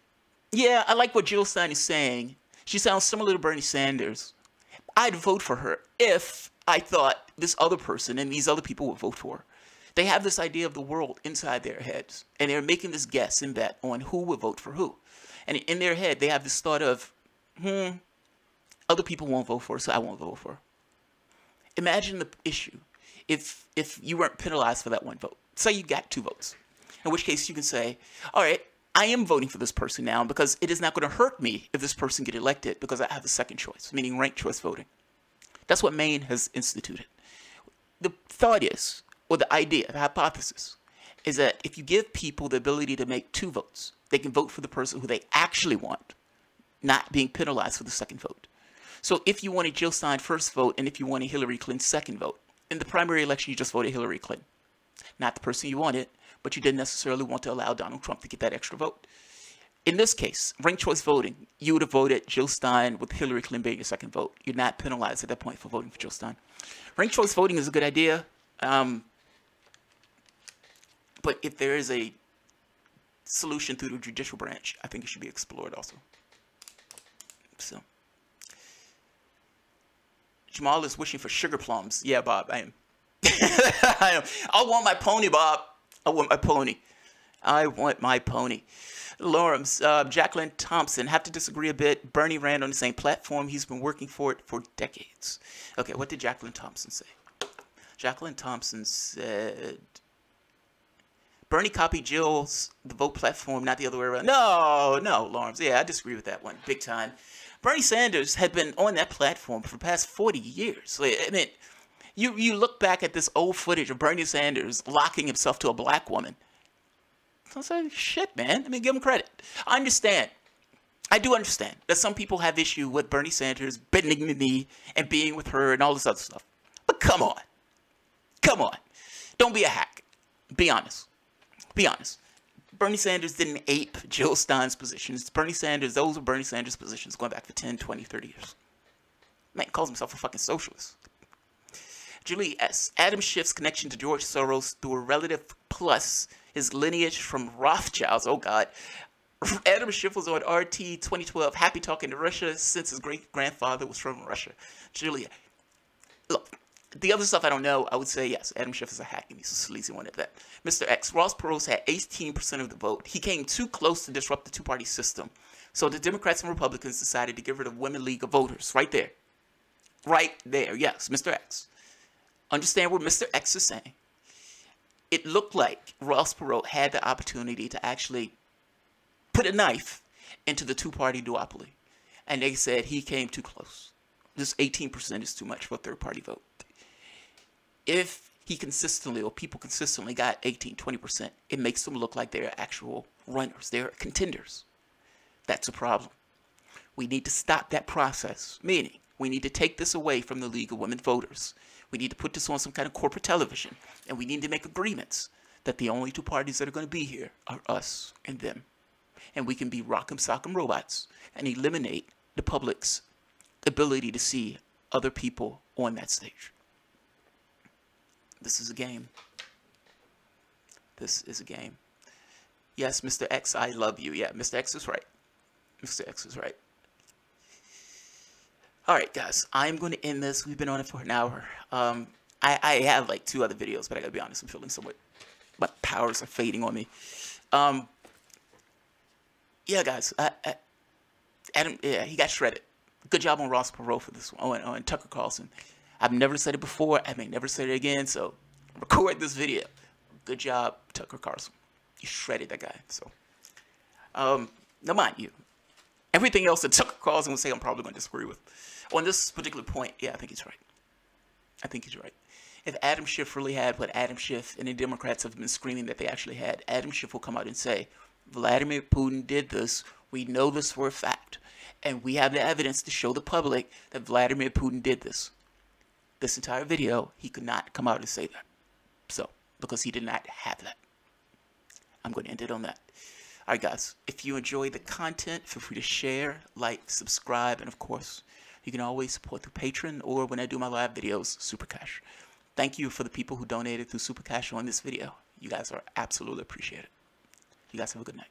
yeah, I like what Jill Stein is saying. She sounds similar to Bernie Sanders. I'd vote for her if I thought this other person and these other people would vote for her. They have this idea of the world inside their heads, and they're making this guess and bet on who would vote for who. And in their head, they have this thought of, other people won't vote for her, so I won't vote for her. Imagine the issue if you weren't penalized for that one vote. Say you got 2 votes, in which case you can say, all right, I am voting for this person now because it is not going to hurt me if this person get elected because I have a second choice, meaning ranked choice voting. That's what Maine has instituted. The thought is, or the idea, the hypothesis, is that if you give people the ability to make 2 votes, they can vote for the person who they actually want, not being penalized for the second vote. So if you wanted Jill Stein first vote, and if you wanted Hillary Clinton second vote, in the primary election you just voted Hillary Clinton. Not the person you wanted, but you didn't necessarily want to allow Donald Trump to get that extra vote. In this case, ranked choice voting, you would have voted Jill Stein with Hillary Clinton being your second vote. You're not penalized at that point for voting for Jill Stein. Ranked choice voting is a good idea. But if there is a solution through the judicial branch, I think it should be explored also. So, Jamal is wishing for sugar plums. Yeah, Bob, I am. I am. I want my pony, Bob. I want my pony. I want my pony. Lawrence, Jacqueline Thompson, have to disagree a bit. Bernie ran on the same platform. He's been working for it for decades. Okay, what did Jacqueline Thompson say? Jacqueline Thompson said, Bernie copied the vote platform, not the other way around. No, Lawrence. Yeah, I disagree with that one, big time. Bernie Sanders had been on that platform for the past 40 years. I mean, you look back at this old footage of Bernie Sanders locking himself to a black woman. I say, shit, man. I mean, give him credit. I understand. I do understand that some people have issue with Bernie Sanders bending the knee and being with her and all this other stuff. But come on. Come on. Don't be a hack. Be honest. Be honest. Bernie Sanders didn't ape Jill Stein's positions. Those were Bernie Sanders' positions going back for 10, 20, 30 years. Man calls himself a fucking socialist. Julie S. Adam Schiff's connection to George Soros through a relative plus his lineage from Rothschilds. Oh, God. Adam Schiff was on RT 2012, happy talking to Russia since his great-grandfather was from Russia. Julia, look, the other stuff I don't know, I would say yes, Adam Schiff is a hack and he's a sleazy one at that. Mr. X, Ross Perot had 18% of the vote. He came too close to disrupt the two-party system. So the Democrats and Republicans decided to get rid of Women League of Voters. Right there. Right there. Yes, Mr. X. Understand what Mr. X is saying. it looked like Ross Perot had the opportunity to actually put a knife into the two-party duopoly. And they said he came too close. This 18% is too much for a third-party vote. If he consistently, or people consistently got 18, 20%, it makes them look like they're actual runners. They're contenders. That's a problem. We need to stop that process, meaning we need to take this away from the League of Women Voters. We need to put this on some kind of corporate television, and we need to make agreements that the only two parties that are going to be here are us and them. And we can be rock'em sock'em robots and eliminate the public's ability to see other people on that stage. This is a game. This is a game. Yes, Mr. X, I love you. Yeah, Mr. X is right. Mr. X is right. Alright, guys, I'm going to end this. We've been on it for an hour. I have like 2 other videos, but I gotta be honest, I'm feeling somewhat, my powers are fading on me. Yeah, guys, Adam, yeah, he got shredded. Good job on Ross Perot for this one, on Tucker Carlson. I've never said it before, I may never say it again, so record this video. Good job, Tucker Carlson. You shredded that guy, so. Now mind you, everything else that Tucker Carlson would say, I'm probably going to disagree with. On this particular point, yeah, I think he's right. I think he's right. If Adam Schiff really had what Adam Schiff and the Democrats have been screaming that they actually had, Adam Schiff will come out and say, Vladimir Putin did this. We know this for a fact. And we have the evidence to show the public that Vladimir Putin did this. This entire video, he could not come out and say that. So, because he did not have that. I'm going to end it on that. Alright guys, if you enjoy the content, feel free to share, like, subscribe, and of course, you can always support through Patreon or when I do my live videos, Super Cash. Thank you for the people who donated through Super Cash on this video. You guys are absolutely appreciated. You guys have a good night.